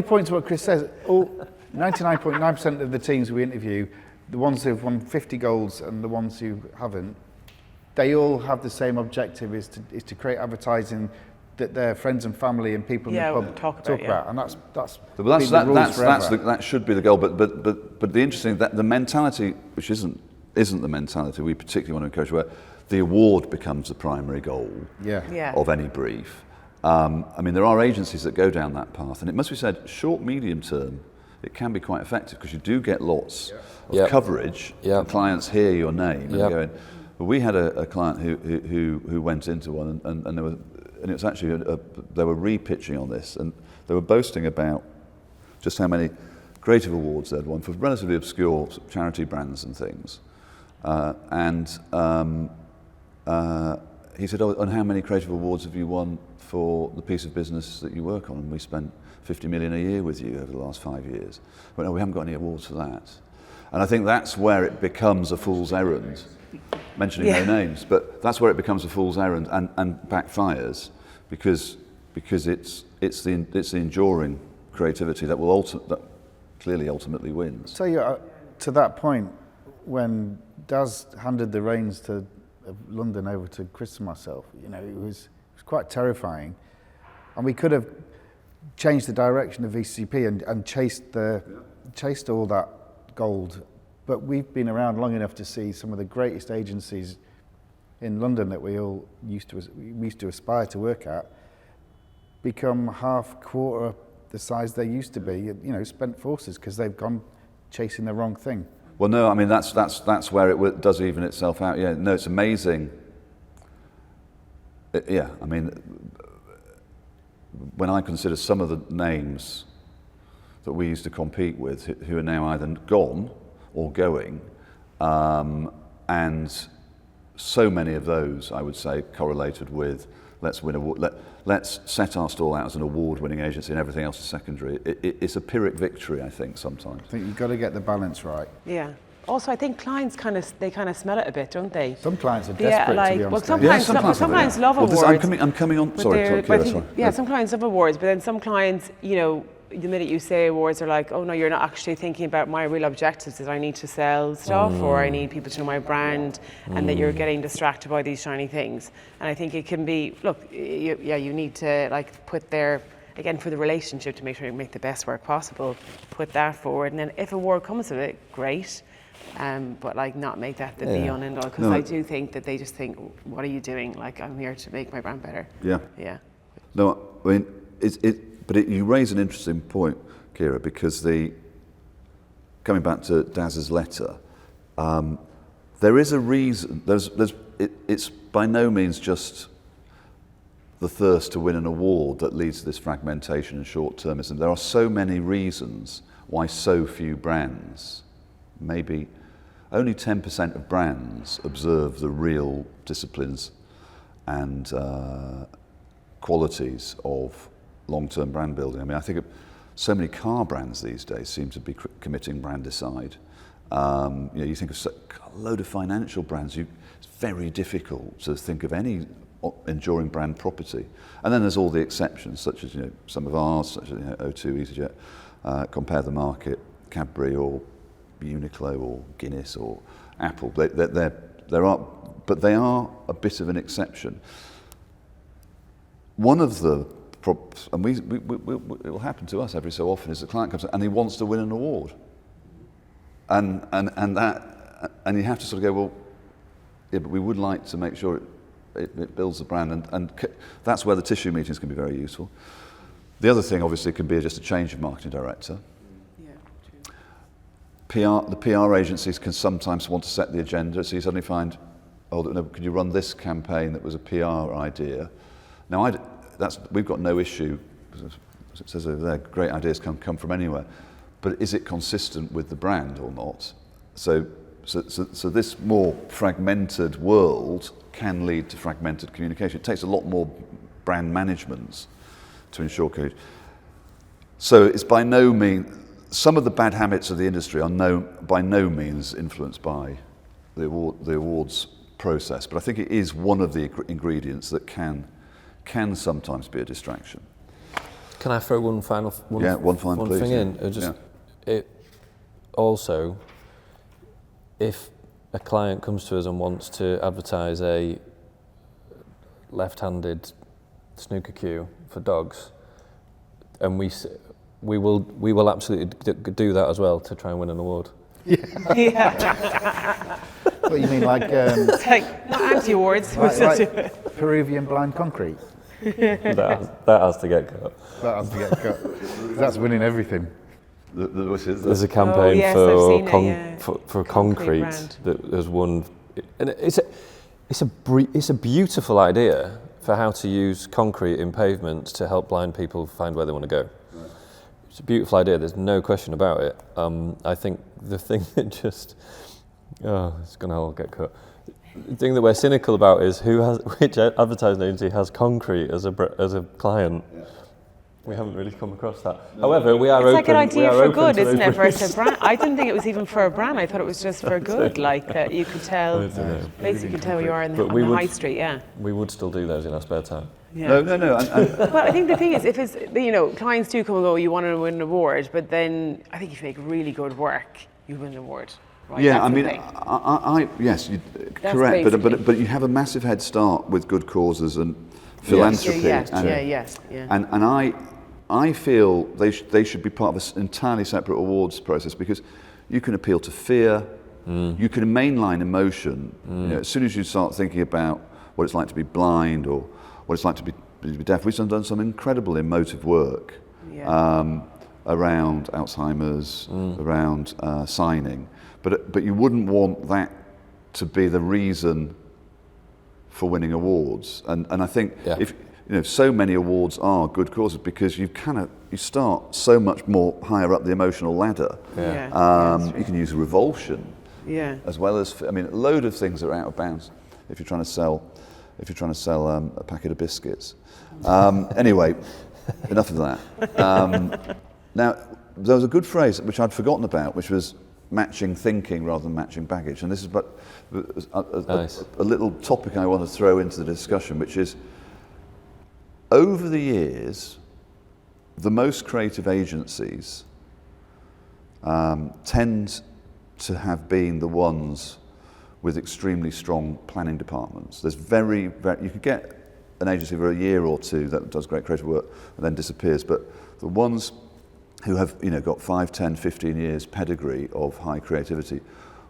point to what Chris says, 99.9% of the teams we interview, the ones who've won 50 goals and the ones who haven't, they all have the same objective, is to create advertising that their friends and family and people in the pub talk about, and that's that should be the goal. But the interesting that the mentality, which isn't the mentality we particularly want to encourage, where the award becomes the primary goal of any brief. I mean, there are agencies that go down that path, and it must be said, short, medium term, it can be quite effective, because you do get lots of coverage. And clients hear your name and going. But we had a client who went into one, and it was actually they were re-pitching on this, and they were boasting about just how many creative awards they'd won for relatively obscure charity brands and things. He said, "Oh, and how many creative awards have you won for the piece of business that you work on?" And we spent 50 million a year with you over the last 5 years. Well, no, we haven't got any awards for that. And I think that's where it becomes a fool's errand. Mentioning no names, but that's where it becomes a fool's errand and backfires, because it's the enduring creativity that will clearly ultimately wins. So to that point, when Daz handed the reins of London over to Chris and myself, it was quite terrifying, and we could have changed the direction of VCCP and chased all that gold. But we've been around long enough to see some of the greatest agencies in London that we all used to aspire to work at become quarter the size they used to be. Spent forces, because they've gone chasing the wrong thing. Well, no, I mean that's where it does even itself out. Yeah, no, it's amazing. I mean, when I consider some of the names that we used to compete with, who are now either gone or going, and so many of those, I would say, correlated with let's win award. Let's set our stall out as an award-winning agency, and everything else is secondary. It's a Pyrrhic victory, I think, sometimes. I think you've got to get the balance right. Yeah. also I think clients kind of smell it a bit, don't they? Some clients are Yeah, desperate to like be on well, stage. some clients love well, awards. I'm coming on. but Sorry, they're- Ciara, but I think- sorry. Yeah, some clients love awards, but then some clients, you know, the minute you say awards, are like, oh no, you're not actually thinking about my real objectives. Is I need to sell stuff, or I need people to know my brand, and that you're getting distracted by these shiny things. And I think it can be, look, you need to like put their, again, for the relationship, to make sure you make the best work possible, put that forward, and then if a award comes of it, great. But like not make that the be all and end all, because I do think that they just think, what are you doing? Like, I'm here to make my brand better. Yeah. Yeah. No, I mean, you raise an interesting point, Ciara, because coming back to Daz's letter, there is a reason. It's by no means just the thirst to win an award that leads to this fragmentation and short-termism. There are so many reasons why so few brands, maybe only 10% of brands, observe the real disciplines and qualities of long-term brand building. I mean, I think so many car brands these days seem to be committing brandicide. You think of a load of financial brands. It's very difficult to think of any enduring brand property. And then there's all the exceptions, such as some of ours, such as O2, EasyJet, Compare the Market, Cadbury, or Uniqlo, or Guinness, or Apple. But they are a bit of an exception. One of the problems, and it will happen to us every so often, is the client comes and he wants to win an award, and you have to sort of go, well, yeah, but we would like to make sure it builds the brand, and that's where the tissue meetings can be very useful. The other thing, obviously, can be just a change of marketing director. Yeah, The PR agencies can sometimes want to set the agenda, so you suddenly find, could you run this campaign that was a PR idea? Now, we've got no issue, as it says over there, great ideas can come from anywhere, but is it consistent with the brand or not? So this more fragmented world can lead to fragmented communication. It takes a lot more brand management to ensure cohesion. So it's by no means, some of the bad habits of the industry are by no means influenced by the awards process, but I think it is one of the ingredients that can sometimes be a distraction. Can I throw one final please, thing in? It also, if a client comes to us and wants to advertise a left-handed snooker cue for dogs, and we will absolutely do that as well to try and win an award. Yeah. What you mean, like It's like, not anti-awards. like Peruvian blind concrete? that has to get cut. That has to get cut. That's winning everything. There's a campaign yes, I've seen it, yeah. for Concrete concrete brand. that has won, and it's a beautiful idea for how to use concrete in pavements to help blind people find where they want to go. Right. It's a beautiful idea. There's no question about it. I think the thing that it's going to all get cut. The thing that we're cynical about is which advertising agency has concrete as a client. Yeah. We haven't really come across that. However, we are open. It's like an idea for good, isn't it? Briefs. Versus a brand. I didn't think it was even for a brand. I thought it was just for good. Like you could tell, basically, you could tell where you are on the high street. Yeah. We would still do those in our spare time. Yeah. No. Well, I think the thing is, if it's clients do come and go, you want to win an award, but then I think if you make really good work, you win an award. Right? Yeah, That's I mean, thing. yes, correct, but you have a massive head start with good causes and philanthropy. Yes. And I feel they should be part of an entirely separate awards process, because you can appeal to fear, you can mainline emotion. As soon as you start thinking about what it's like to be blind or what it's like to be deaf, we've done some incredible emotive work around Alzheimer's, around signing. But you wouldn't want that to be the reason for winning awards. And I think if so many awards are good causes, because you start so much more higher up the emotional ladder. You can use revulsion as well as, a load of things are out of bounds if you're trying to sell a packet of biscuits. Anyway, enough of that. Now, there was a good phrase which I'd forgotten about, which was matching thinking rather than matching baggage. And this is but Nice. a little topic I want to throw into the discussion, which is, over the years, the most creative agencies tend to have been the ones with extremely strong planning departments. There's you could get an agency for a year or two that does great creative work and then disappears, but the ones who have got 5, 10, 15 years pedigree of high creativity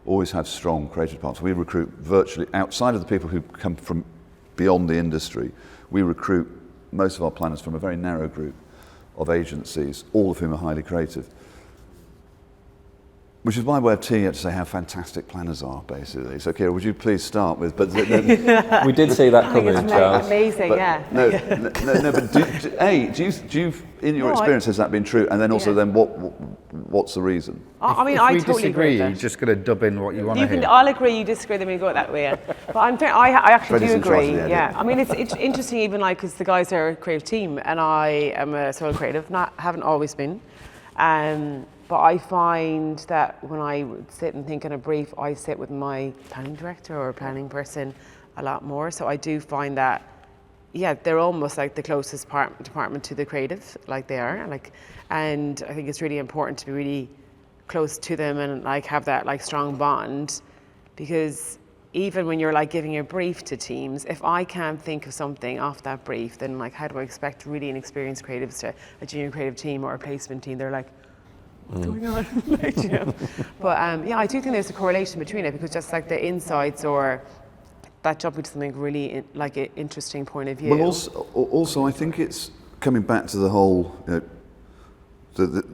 always have strong creative departments. We recruit virtually, outside of the people who come from beyond the industry, we recruit most of our planners from a very narrow group of agencies, all of whom are highly creative. Which is my way of teeing up to say how fantastic planners are, basically. So, Ciara, would you please start with? But We did see that coming, Charles. Amazing, but yeah. No. But do you, in your experience, has that been true? And then also, then what's the reason? I mean, if I we totally disagree, agree you're with that. just going to dub in what you want to hear. I'll agree, you disagree, then we go that way. Yeah. But I actually Freddie's do in charge of agree. the edit. Yeah. I mean, it's interesting, even like, because the guys are a creative team, and I am a sole creative. Haven't always been. But I find that when I would sit and think on a brief, I sit with my planning director or planning person a lot more. So I do find that, yeah, they're almost like the closest department to the creative, like they are. And I think it's really important to be really close to them and like have that like strong bond, because even when you're like giving a brief to teams, if I can't think of something off that brief, then like how do I expect really inexperienced creatives to a junior creative team or a placement team? They're like, what's going on? But yeah, I do think there's a correlation between it, because just like the insights or that jumping to something really like an interesting point of view. Well, also, I think it's coming back to the whole, the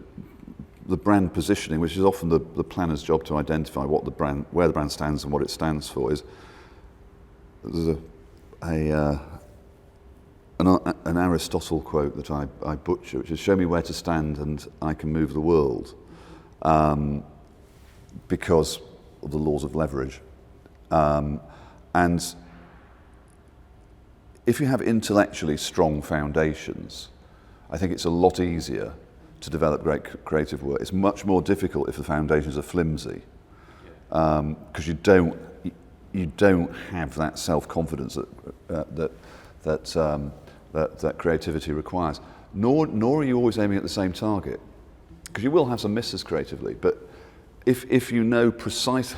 brand positioning, which is often the planner's job to identify where the brand stands and what it stands for. There's an Aristotle quote that I butcher, which is, "Show me where to stand and I can move the world," because of the laws of leverage. And if you have intellectually strong foundations, I think it's a lot easier to develop great creative work. It's much more difficult if the foundations are flimsy, because you don't have that self-confidence that creativity requires. Nor are you always aiming at the same target, because you will have some misses creatively. But if you know precisely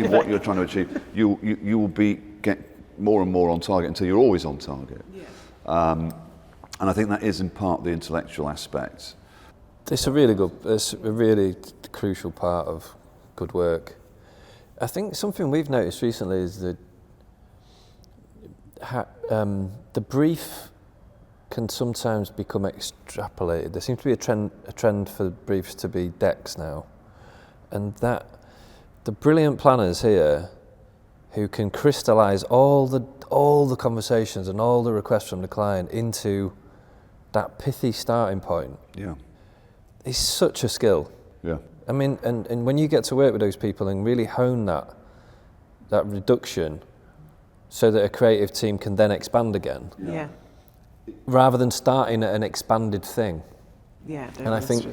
what you're trying to achieve, you will get more and more on target until you're always on target. Yeah. And I think that is in part the intellectual aspect. It's a really crucial part of good work. I think something we've noticed recently is that the brief can sometimes become extrapolated. There seems to be a trend for briefs to be decks now, and that the brilliant planners here who can crystallise all the conversations and all the requests from the client into that pithy starting point. Yeah. Is such a skill. Yeah. I mean, and when you get to work with those people and really hone that reduction, so that a creative team can then expand again, rather than starting at an expanded thing. Yeah. And I think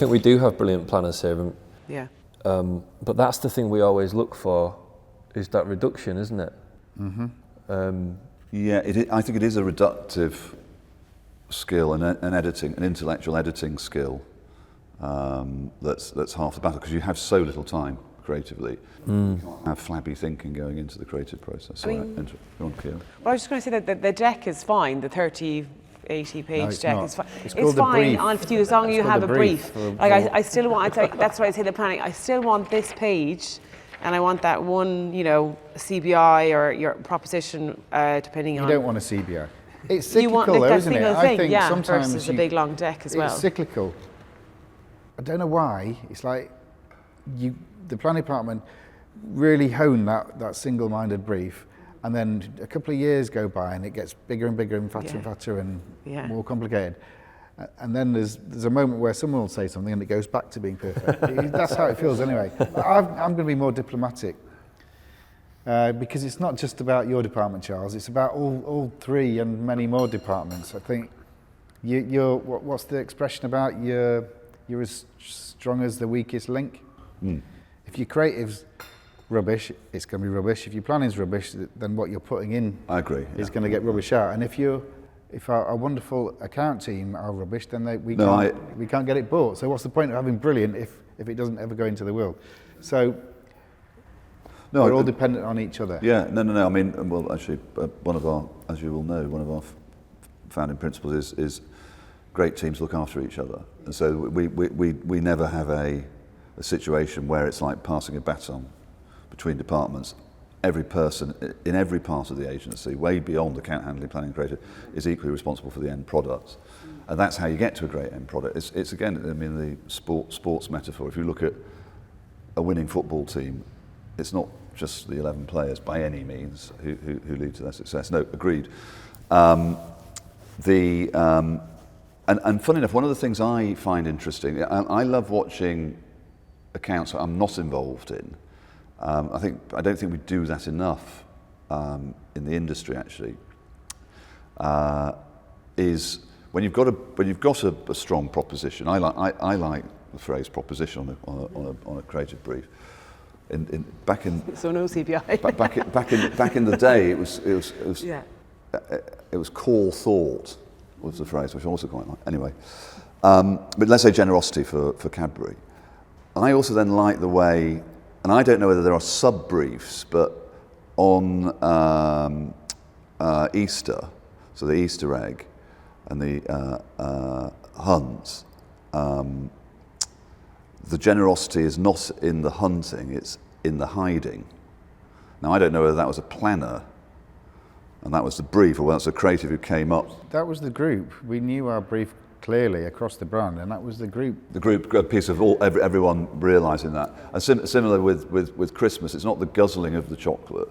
we do have brilliant planners here. Yeah. But that's the thing we always look for, is that reduction, isn't it? Mm-hmm. I think it is a reductive skill and an intellectual editing skill. That's half the battle, because you have so little time creatively. You can't have flabby thinking going into the creative process. So go on, Ciara. Well, I was just going to say that the deck is fine. The 80 page deck is fine. It's It's fine on you as long as you have a brief. I still want. That's why I say the planning. I still want this page, and I want that one, CBI or your proposition, depending on. You don't want a CBI. It's cyclical, You want though, that isn't it? single I thing, think yeah, sometimes versus a big long deck as well. It's cyclical. I don't know why. It's like the planning department really hone that single-minded brief, and then a couple of years go by and it gets bigger and bigger and fatter and more complicated. And then there's a moment where someone will say something and it goes back to being perfect. That's how it feels anyway. I'm going to be more diplomatic, because it's not just about your department, Charles. It's about all three and many more departments. I think what's the expression about? You're as strong as the weakest link. If your creative's rubbish, it's going to be rubbish. If your planning's rubbish, then what you're putting in I agree. is going to get rubbish out. And if our wonderful account team are rubbish, then we can't get it bought. So what's the point of having brilliant if it doesn't ever go into the world? So we're all dependent on each other. Yeah, no. I mean, well, actually, one of our, as you will know, one of our founding principles is great teams look after each other. And so we never have a situation where it's like passing a baton between departments. Every person in every part of the agency, way beyond account handling, planning, creative, is equally responsible for the end product. And that's how you get to a great end product. It's again, I mean, the sports metaphor. If you look at a winning football team, it's not just the 11 players by any means who lead to their success. No, agreed. And funny enough, one of the things I find interesting, I love watching accounts that I'm not involved in. I don't think we do that enough in the industry. Actually, is when you've got a strong proposition. I like the phrase proposition on a creative brief. So no CPI. Back in the day, it was core thought was the phrase, which I also quite like. Anyway, but let's say generosity for Cadbury. I also then like the way, and I don't know whether there are sub-briefs, but on Easter, so the Easter egg and the hunt, the generosity is not in the hunting, it's in the hiding. Now, I don't know whether that was a planner and that was the brief, or whether that's a creative who came up. That was the group. We knew our brief clearly across the brand, and that was the group. The group, a piece of everyone realising that. And similar with Christmas, it's not the guzzling of the chocolate,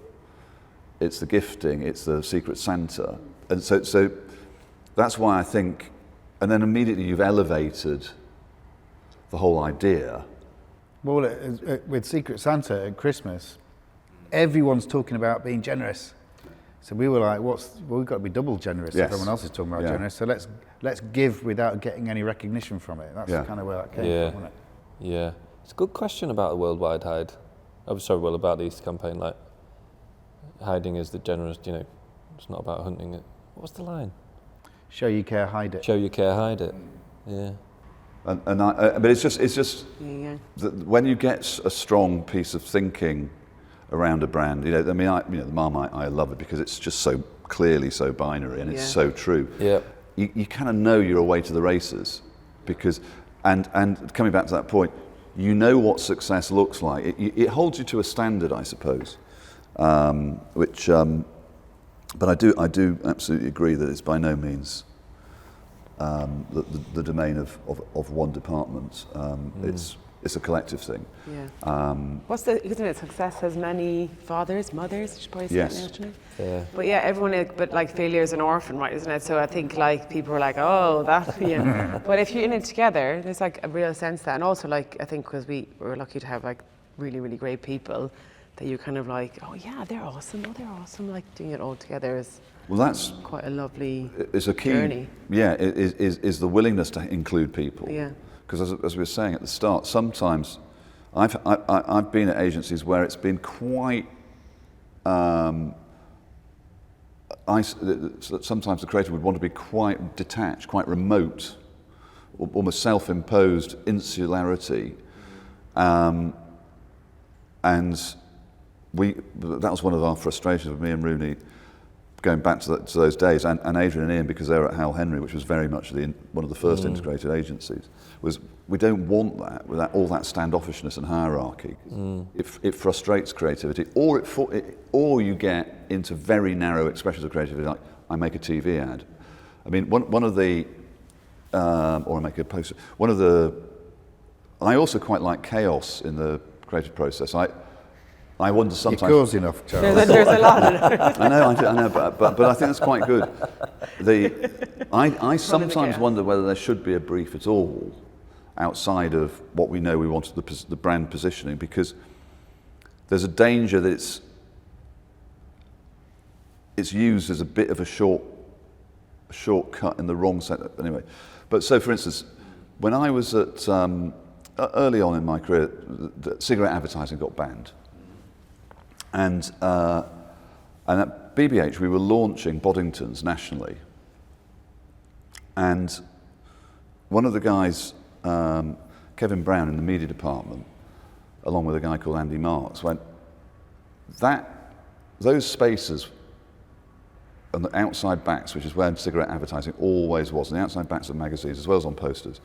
it's the gifting, it's the Secret Santa. And so that's why I think, and then immediately you've elevated the whole idea. Well, with Secret Santa at Christmas, everyone's talking about being generous. So we were like, we've got to be double generous if everyone else is talking about generous. So let's give without getting any recognition from it. That's kind of where that came from, wasn't it? Yeah. It's a good question about the worldwide hide. About the Easter campaign, like hiding is the generous, it's not about hunting it. What's the line? Show you care, hide it. Show you care, hide it. Yeah. But it's just that when you get a strong piece of thinking around a brand, the Marmite, I love it because it's just so clearly so binary and it's so true. Yeah. You kind of know you're away to the races because, and coming back to that point, you know what success looks like. It holds you to a standard, I suppose, which. But I do absolutely agree that it's by no means the domain of one department. It's a collective thing. Yeah. Isn't it success has many fathers, mothers? You should probably say it now, shouldn't I? Yeah. But yeah, everyone. But like failure is an orphan, right? Isn't it? So I think like people are like, oh, that. Yeah. But if you're in it together, there's like a real sense that, and also like I think because we're lucky to have like really really great people. That you're kind of like, oh yeah, they're awesome. Oh, they're awesome. Like doing it all together is that's quite a lovely it's a key journey. Yeah, is the willingness to include people. Yeah. Because as we were saying at the start, sometimes I've been at agencies where it's been quite. Sometimes the creative would want to be quite detached, quite remote, almost self-imposed insularity, and. That was one of our frustrations with me and Rooney going back to those days, and Adrian and Ian, because they were at Hal Henry, which was very much one of the first integrated agencies, was we don't want that, with all that standoffishness and hierarchy. It frustrates creativity, or you get into very narrow expressions of creativity, like I make a TV ad. I mean, one of the, or I make a poster, I also quite like chaos in the creative process. I wonder sometimes. You're close enough, Charles. There's a lot of it. I know, but I think that's quite good. I sometimes wonder whether there should be a brief at all outside of what we know we want the brand positioning, because there's a danger that it's used as a bit of a shortcut in the wrong sense. Anyway, but so for instance, when I was at early on in my career, cigarette advertising got banned. And at BBH, we were launching Boddingtons nationally. And one of the guys, Kevin Brown in the media department, along with a guy called Andy Marks, went, those spaces and the outside backs, which is where cigarette advertising always was, and the outside backs of magazines as well as on posters,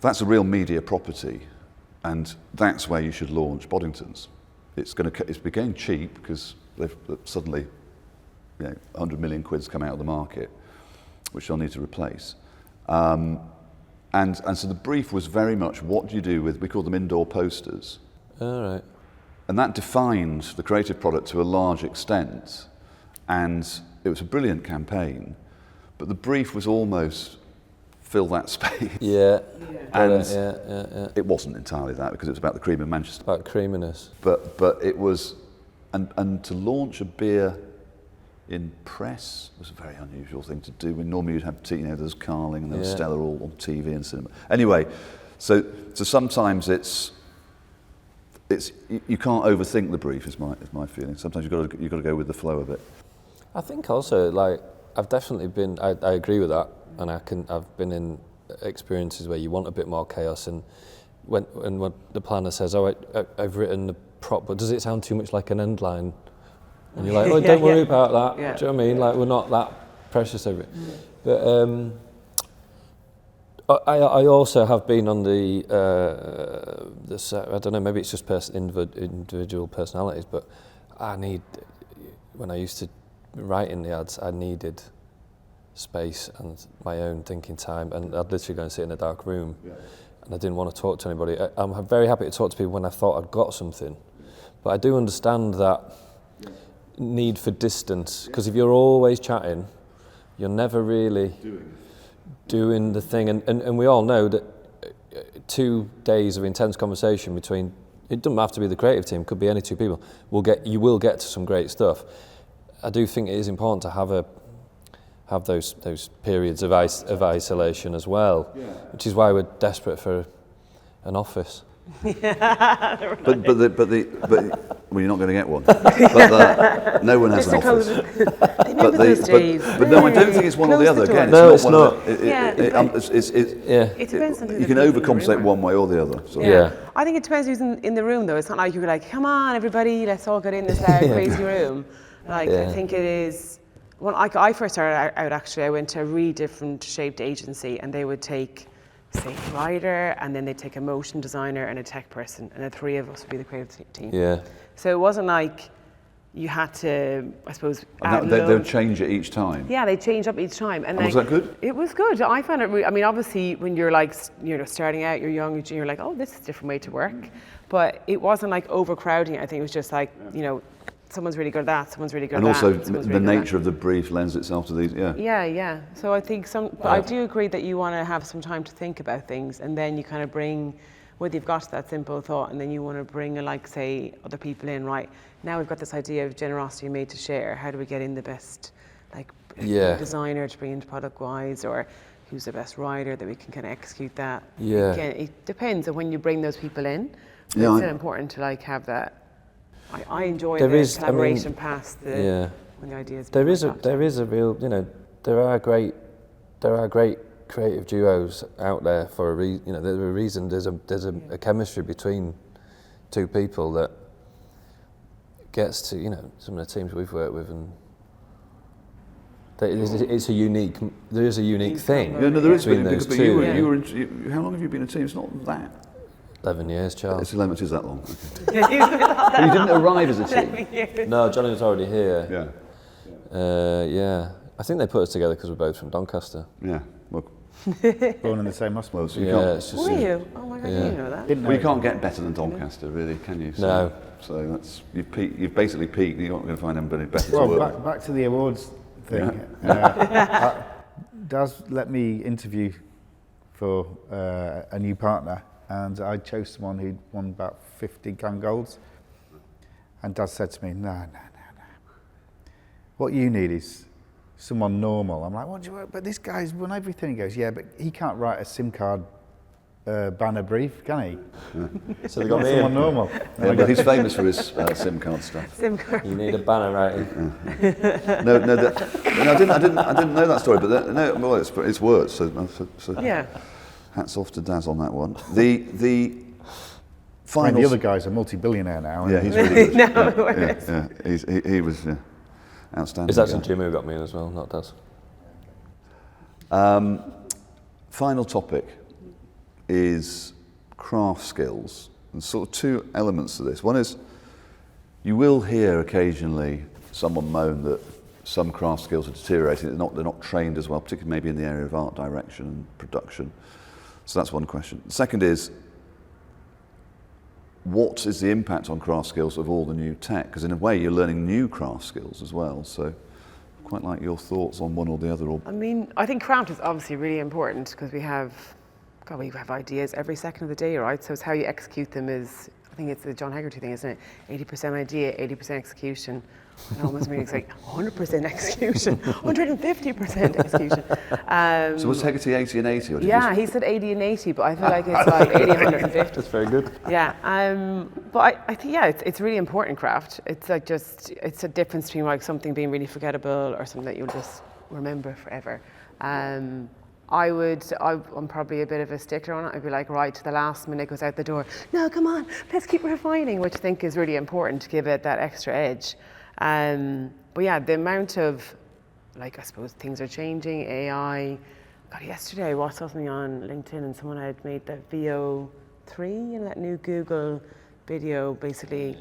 that's a real media property, and that's where you should launch Boddingtons. It's became cheap because they've suddenly, 100 million quid's come out of the market, which they'll need to replace. And so the brief was very much, what do you do with, we call them indoor posters. All right. And that defined the creative product to a large extent. And it was a brilliant campaign, but the brief was almost fill that space. Yeah. And yeah. it wasn't entirely that, because it was about the cream of Manchester. About creaminess. But it was, and to launch a beer in press was a very unusual thing to do. Normally you'd have there was Carling and there was Stella all on TV and cinema. Anyway, so sometimes it's you can't overthink the brief. Is my feeling. Sometimes you've got to go with the flow of it. I think also, like, I've definitely been. I agree with that, and I've been in experiences where you want a bit more chaos, and when the planner says, "Oh, I've written the prop, but does it sound too much like an end line?" And you're like, "Oh, don't worry about that." Yeah. Do you know what I mean? Like, we're not that precious over it. But I also have been on the I don't know, maybe it's just individual personalities, but when I used to write in the ads, I needed space and my own thinking time, and I'd literally go and sit in a dark room, and I didn't want to talk to anybody. I'm very happy to talk to people when I thought I'd got something, but I do understand that need for distance, because if you're always chatting, you're never really doing the thing, and we all know that 2 days of intense conversation between, it doesn't have to be the creative team, could be any two people, you will get to some great stuff. I do think it is important to have those periods of isolation as well, which is why we're desperate for an office. Right. But well, you're not going to get one. But no one has an office. But no, I don't think it's one or the other. Again, no, it's not. It depends on who you can overcompensate one way or the other. So. Yeah. I think it depends who's in the room, though. It's not like you're like, come on, everybody, let's all get in this crazy room. Like, I think it is. When I first started out, actually, I went to a really different shaped agency, and they would take, say, a writer, and then they'd take a motion designer and a tech person, and the three of us would be the creative team. Yeah. So it wasn't like you had to, I suppose, they would change it each time. Yeah, they change up each time. And was that good? It was good. I found it. I mean, obviously, when you're like, starting out, you're young, you're like, oh, this is a different way to work. But it wasn't like overcrowding. I think it was just like, someone's really good at that, someone's really good at that. And also the nature of the brief lends itself to these, Yeah. So I think I do agree that you want to have some time to think about things, and then you kind of bring, whether you've got that simple thought, and then you want to bring, say, other people in, right? Now we've got this idea of generosity made to share. How do we get in the best, designer to bring into product-wise, or who's the best writer that we can kind of execute that? Yeah. Again, it depends on when you bring those people in. But it's still important to have that. I enjoy the collaboration past when the ideas. There is a real, there are great creative duos out there for a reason. There's a reason. There's a chemistry between two people that gets to some of the teams we've worked with, and there is a unique thing. Yeah, no, there is between those two. How long have you been a team? It's not that. 11 years, Charles. It's 11 years that long. Okay. But you didn't arrive as a team. No, Johnny was already here. Yeah. I think they put us together because we're both from Doncaster. Yeah. Well, born in the same hospital. So you can't. Were you? Oh my God, you know that. Well, you can't get better than Doncaster, really, can you? No. So that's you've basically peaked. You're not going to find anybody better to work with. Back to the awards thing. Daz let me interview for a new partner, and I chose someone who'd won about 50 Cannes Golds. And Daz said to me, no. What you need is someone normal. I'm like, what do you want? But this guy's won everything. He goes, yeah, but he can't write a SIM card banner brief, can he? So they got Not me someone in. normal. Yeah, but he's famous for his SIM card stuff. SIM card. You need a banner writing. No, I didn't know that story, but well, it's worked. So Yeah. hats off to Daz on that one. The I final. mean, the other guy's a multi-billionaire now. Yeah, isn't he's he? really good. No, He was outstanding. It's actually guy. Jim who got me in as well, not Daz. Final topic is craft skills, and sort of two elements to this. One is you will hear occasionally someone moan that some craft skills are deteriorating. They're not trained as well, particularly maybe in the area of art direction and production. So that's one question. The second is, what is the impact on craft skills of all the new tech? Because in a way you're learning new craft skills as well. So quite like your thoughts on one or the other. Or I mean, I think craft is obviously really important because we have ideas every second of the day, right? So it's how you execute them is, I think it's the John Hegarty thing, isn't it? 80% idea, 80% execution. It almost means like 100% execution, 150% execution. so was Hegarty 80 and 80? Or did Yeah, he said 80 and 80, but I feel like it's like 80, 150. That's very good. Yeah, but I think, yeah, it's really important craft. It's like it's a difference between like something being really forgettable or something that you'll just remember forever. I'm probably a bit of a stickler on it. I'd be like, right to the last minute it goes out the door. No, come on, let's keep refining, which I think is really important to give it that extra edge. But yeah, the amount of, like, I suppose things are changing, AI. God, yesterday I watched something on LinkedIn and someone had made that VO3, you know, that new Google video, basically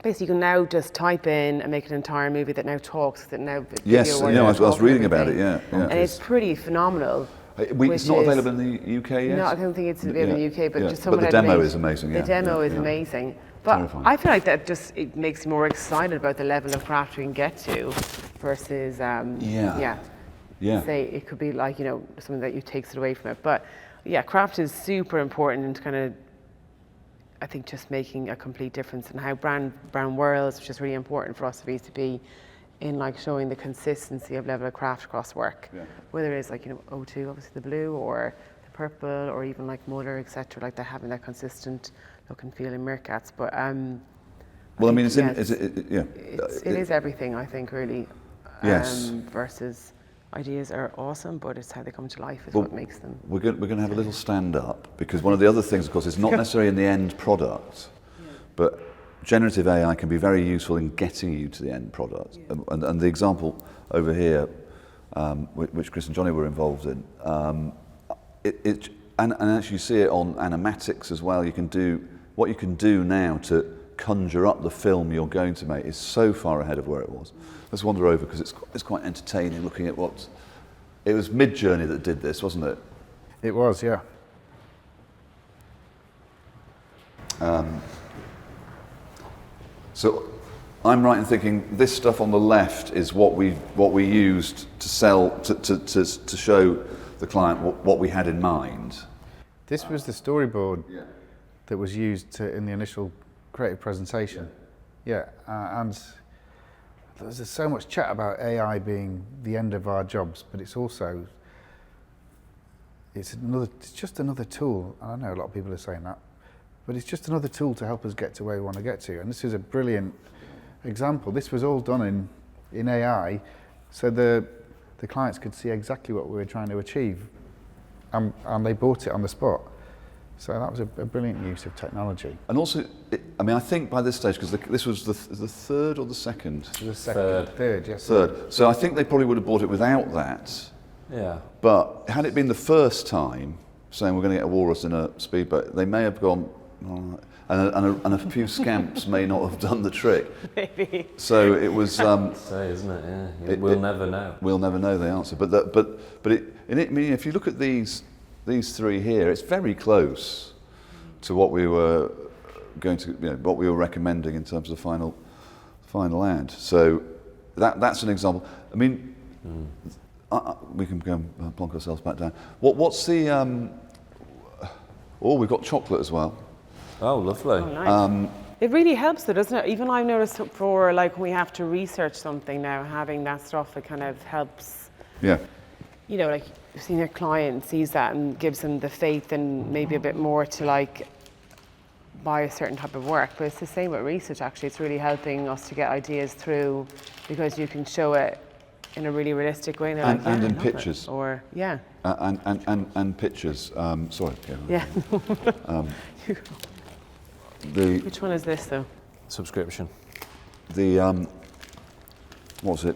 you can now just type in and make an entire movie that now talks, that now Yes, video I was talking reading and about it, everything. yeah. And it's pretty phenomenal. It's not available in the UK yet? No, I don't think it's available in the UK, but just But someone the had demo made- is amazing, The yeah. demo is Yeah. amazing. But Terrifying. I feel like it makes me more excited about the level of craft we can get to versus, Yeah. say it could be like, you know, something that you takes it away from it. But yeah, craft is super important and kind of, I think, just making a complete difference in how brand worlds, which is really important for us at VCCP, in like showing the consistency of level of craft across work. Yeah. Whether it's like, you know, O2, obviously the blue, or the purple, or even like Muller, etc. Like they're having that consistent look and feel in Meerkats. But Well, I mean, think, it is everything, I think, really. Yes. Versus ideas are awesome, but it's how they come to life is Well, what makes them. We're going to have a little stand up, because one of the other things, of course, is not necessarily in the end product, but generative AI can be very useful in getting you to the end product. And the example over here, which Chris and Johnny were involved in, and actually you see it on animatics as well. What you can do now to conjure up the film you're going to make is so far ahead of where it was. Let's wander over, because it's quite entertaining looking at what... It was Mid-Journey that did this, wasn't it? It was, yeah. So I'm right in thinking this stuff on the left is what we used to sell, to show the client what we had in mind. This was the storyboard that was used in the initial creative presentation. Yeah, and there's so much chat about AI being the end of our jobs, but it's also it's just another tool. And I know a lot of people are saying that, but it's just another tool to help us get to where we want to get to. And this is a brilliant example. This was all done in AI, so the clients could see exactly what we were trying to achieve, and they bought it on the spot. So that was a brilliant use of technology. And also, I think by this stage, because this was the third or the second? The second, third, yes. Third. So I think they probably would have bought it without that. Yeah. But had it been the first time, saying we're going to get a walrus in a speedboat, they may have gone, oh, and a few scamps may not have done the trick. Maybe. So it was. Say, isn't it? Yeah. We'll never know. We'll never know the answer. But I mean, if you look at these three here, it's very close to what we were what we were recommending in terms of the final ad. So that's an example. I mean, we can go and plonk ourselves back down. What's the? We've got chocolate as well. Oh, lovely. Oh, nice. It really helps though, doesn't it? Even I've noticed for like when we have to research something now, having that stuff, it kind of helps. Yeah. you know, like senior client sees that and gives them the faith and maybe a bit more to like buy a certain type of work. But it's the same with research actually. It's really helping us to get ideas through because you can show it in a really realistic way. And, like, and in pictures. Or, yeah. And pictures. Sorry. Yeah. Which one is this though? Subscription. What's it?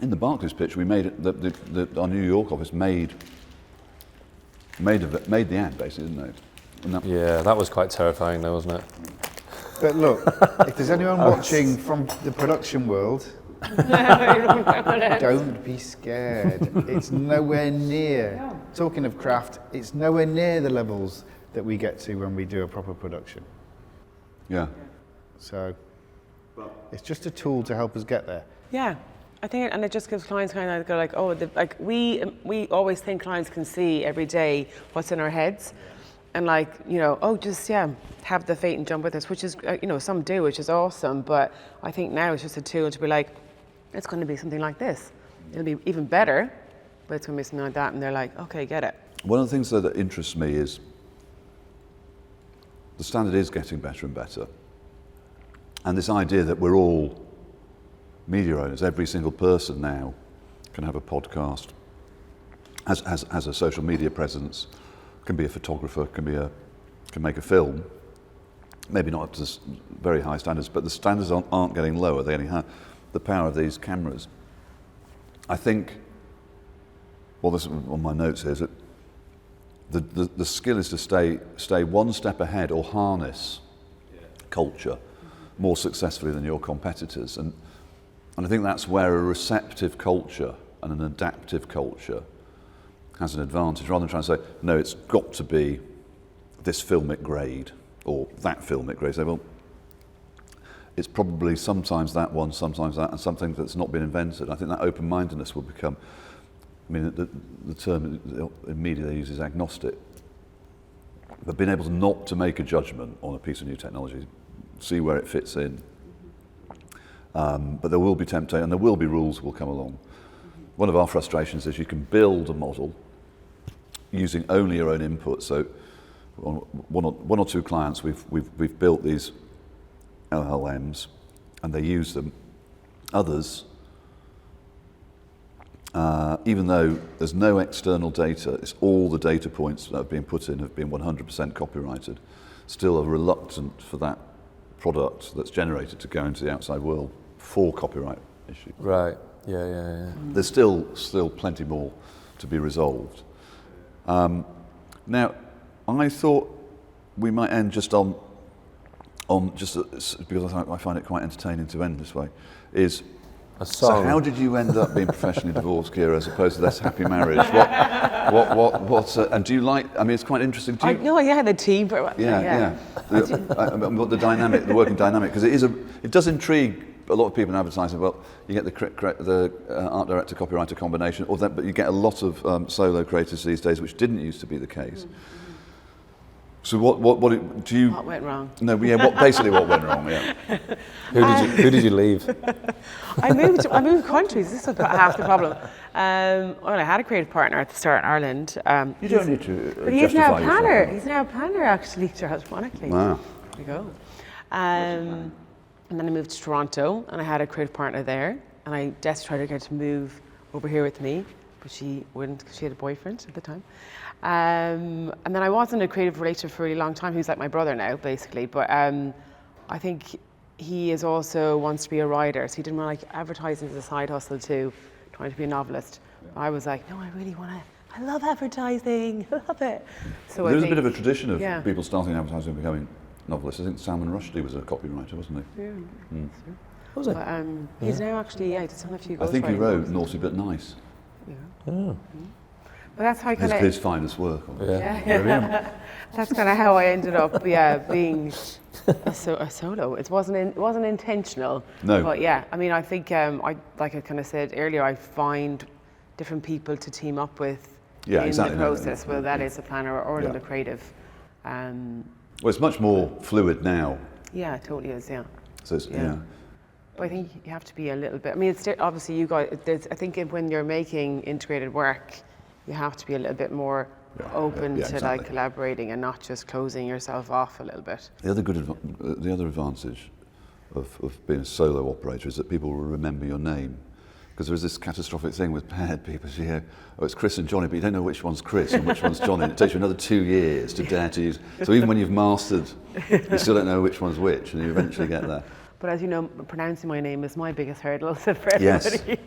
In the Barclays pitch, we made it. Our New York office made the ad basically, didn't they? Yeah, that was quite terrifying, though, wasn't it? But look, if there's anyone watching from the production world, don't be scared. It's nowhere near. Talking of craft, it's nowhere near the levels that we get to when we do a proper production. Yeah. So it's just a tool to help us get there. Yeah. I think, and it just gives clients kind of go like, oh, like we always think clients can see every day what's in our heads, and like, you know, oh, just have the faith and jump with us, which is, you know, some do, which is awesome. But I think now it's just a tool to be like, it's going to be something like this. It'll be even better, but it's going to be something like that, and they're like, okay, get it. One of the things that interests me is the standard is getting better and better, and this idea that we're all media owners, every single person now can have a podcast, has a social media presence, can be a photographer, can make a film, maybe not up to very high standards, but the standards aren't getting lower. They only have the power of these cameras. I think, well, this is on my notes here, is that the skill is to stay one step ahead or harness culture more successfully than your competitors. And I think that's where a receptive culture and an adaptive culture has an advantage, rather than trying to say, no, it's got to be this filmic grade or that filmic grade. Say, well, it's probably sometimes that one, sometimes that, and something that's not been invented. I think that open-mindedness will become, I mean, the term in media they use is agnostic, but being able to not to make a judgment on a piece of new technology, see where it fits in. But there will be temptation, and there will be rules will come along. One of our frustrations is you can build a model using only your own input. So, on one or two clients, we've built these LLMs, and they use them. Others, even though there's no external data, it's all the data points that have been put in have been 100% copyrighted. Still are reluctant for that product that's generated to go into the outside world for copyright issues. Right. Yeah. There's still plenty more to be resolved. Now, I thought we might end just on just because I find it quite entertaining to end this way. Is a song. So how did you end up being professionally divorced, Ciara, as opposed to this happy marriage? And do you like? I mean, it's quite interesting. Do you, the team. Yeah. The dynamic, the working dynamic, because it does intrigue a lot of people in advertising. Well, you get the art director copywriter combination, but you get a lot of solo creators these days, which didn't used to be the case. So what do you? What went wrong? No, yeah. Basically, what went wrong? Yeah. Who did you leave? I moved countries. This was about half the problem. Well, I had a creative partner at the start in Ireland. You don't need to. But he's now a planner. He's now a planner, actually, Charles, ironically. Wow. There you go. And then I moved to Toronto, and I had a creative partner there. And I desperately tried to get her to move over here with me, but she wouldn't because she had a boyfriend at the time. And then I was in a creative relationship for a really long time. He's like my brother now, basically. But I think he is also wants to be a writer, so he didn't want like advertising as a side hustle too, trying to be a novelist. Yeah. I was like, no, I really want to. I love advertising. I love it. So there's a bit of a tradition of people starting advertising and becoming novelists. I think Salman Rushdie was a copywriter, wasn't he? Yeah. Was it? But, he's now actually he's done a few. I think he wrote Naughty But Nice. Yeah. Oh. But that's how I kind of his finest work. Yeah. That's kind of how I ended up. Being a solo. It wasn't intentional. No. But yeah, I mean, I think like I kind of said earlier, I find different people to team up with in the process, whether that is a planner or another creative. Well, it's much more fluid now. Yeah, it totally is. Yeah. So it's, But I think you have to be a little bit. I mean, it's obviously you guys. I think when you're making integrated work, you have to be a little bit more open to exactly. like collaborating and not just closing yourself off a little bit. The other advantage of being a solo operator is that people will remember your name. Because there is this catastrophic thing with paired people. So you hear, oh, it's Chris and Johnny, but you don't know which one's Chris and which one's Johnny. And it takes you another 2 years to dare to use. So even when you've mastered, you still don't know which one's which, and you eventually get there. But as you know, pronouncing my name is my biggest hurdle for everybody.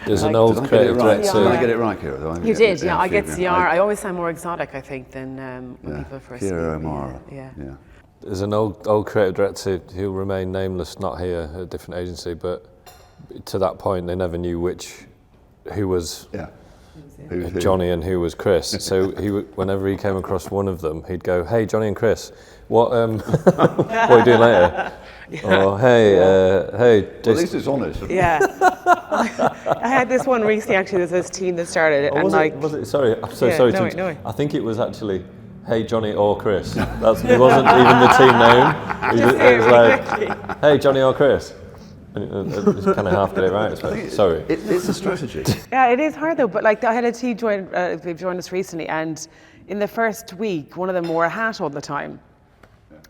There's an Did old I get it creative right? director. Did I get it right, Ciara? You did, yeah. I get Ciara. I always sound more exotic, I think, than when people first. Ciara O'Meara. Yeah. There's an old creative director who'll remain nameless, not here, at a different agency, but to that point they never knew who was Johnny and who was Chris. So whenever he came across one of them, he'd go, "Hey, Johnny and Chris, what what are you doing later?" Or hey, Well, at least it's honest. Yeah. I had this one recently. Actually, there's this team that started it, and was it? Sorry, I'm so Yeah, sorry. no way. I think it was actually, "Hey, Johnny or Chris." It wasn't even the team name. It was like, "Hey, Johnny or Chris." And it kind of half get it right. Sorry. It's a strategy. Yeah, it is hard though. But like, I had a team they've joined us recently, and in the first week, one of them wore a hat all the time.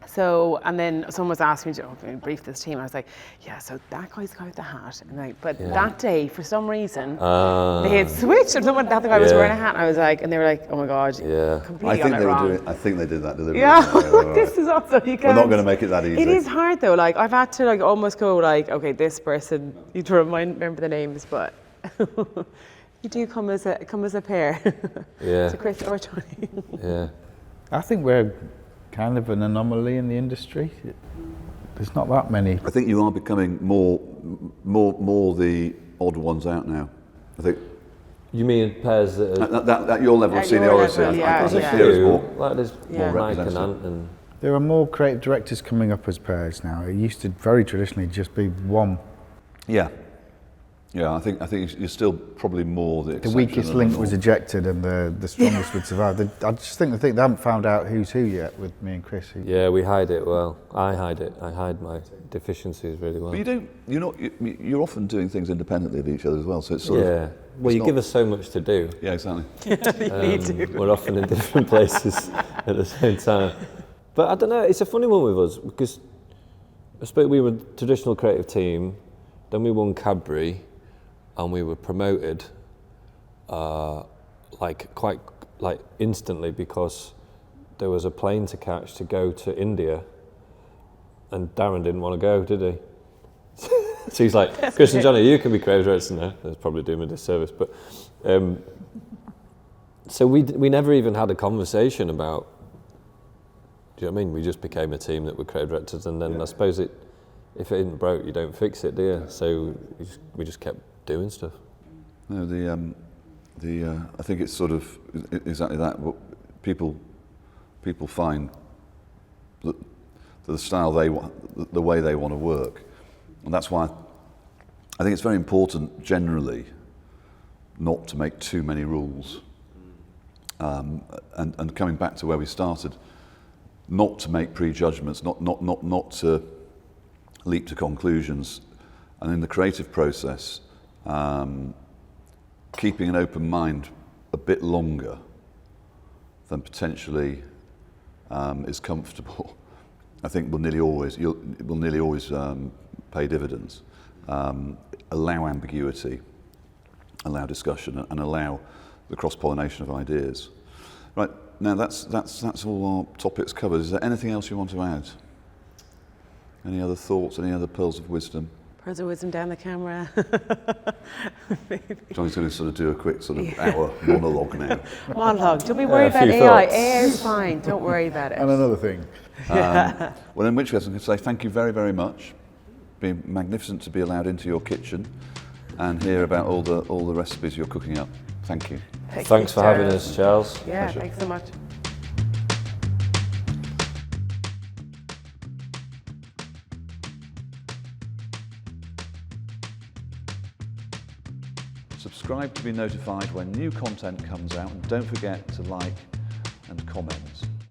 So, and then someone was asking me to brief this team. I was like, yeah, so that guy's got the hat. And that day, for some reason, they had switched, and someone thought the guy was wearing a hat. And I was like, and they were like, oh my God, completely got it wrong. I think they did that deliberately. Yeah, this is also, you can't. We're not going to make it that easy. It is hard though. Like, I've had to almost go okay, this person, you need to remember the names, but you do come as a pair. Yeah. So Chris or Johnny. Yeah. I think we're kind of an anomaly in the industry. There's not that many. I think you are becoming more the odd ones out now. I think. You mean pairs that are... At your level of At your seniority, level, I think yeah. there's more. Like there's Yeah. Mike and representative. Ant and... There are more creative directors coming up as pairs now. It used to very traditionally just be one. Yeah. Yeah, I think you're still probably more the The exception weakest than link the was norm. ejected and the strongest would survive. I just think they haven't found out who's who yet with me and Chris. Yeah, we hide it well. I hide it. I hide my deficiencies really well. But you're often doing things independently of each other as well, so it's sort of... Well, you give us so much to do. Yeah, exactly. We're often in different places at the same time. But I don't know, it's a funny one with us because I suppose we were a traditional creative team, then we won Cadbury and we were promoted quite instantly because there was a plane to catch to go to India and Darren didn't want to go, did he? So he's like, Chris and Johnny, you can be creative directors now. That's probably doing me a disservice, but so we never even had a conversation about. Do you know what I mean? We just became a team that were creative directors, and then I suppose if it isn't broke, you don't fix it, do you? So we just kept doing stuff. No, I think it's sort of exactly that. What people find the style they want, the way they want to work. And that's why I think it's very important generally not to make too many rules. And coming back to where we started, not to make prejudgments, not to leap to conclusions. And in the creative process, keeping an open mind a bit longer than potentially is comfortable, I think will nearly always pay dividends. Allow ambiguity, allow discussion, and allow the cross-pollination of ideas. Right, now that's all our topics covered. Is there anything else you want to add? Any other thoughts, any other pearls of wisdom? Pearls of wisdom down the camera. Johnny's going to sort of do a quick sort of hour monologue now. Monologue. Don't be worried about few AI. thoughts. AI is fine. Don't worry about it. And another thing. Well, in which case I'm going to say thank you very, very much. Been magnificent to be allowed into your kitchen and hear about all the recipes you're cooking up. Thank you. Thanks for having us, Charles. Yeah, Pleasure. thanks so much. Subscribe to be notified when new content comes out, and don't forget to like and comment.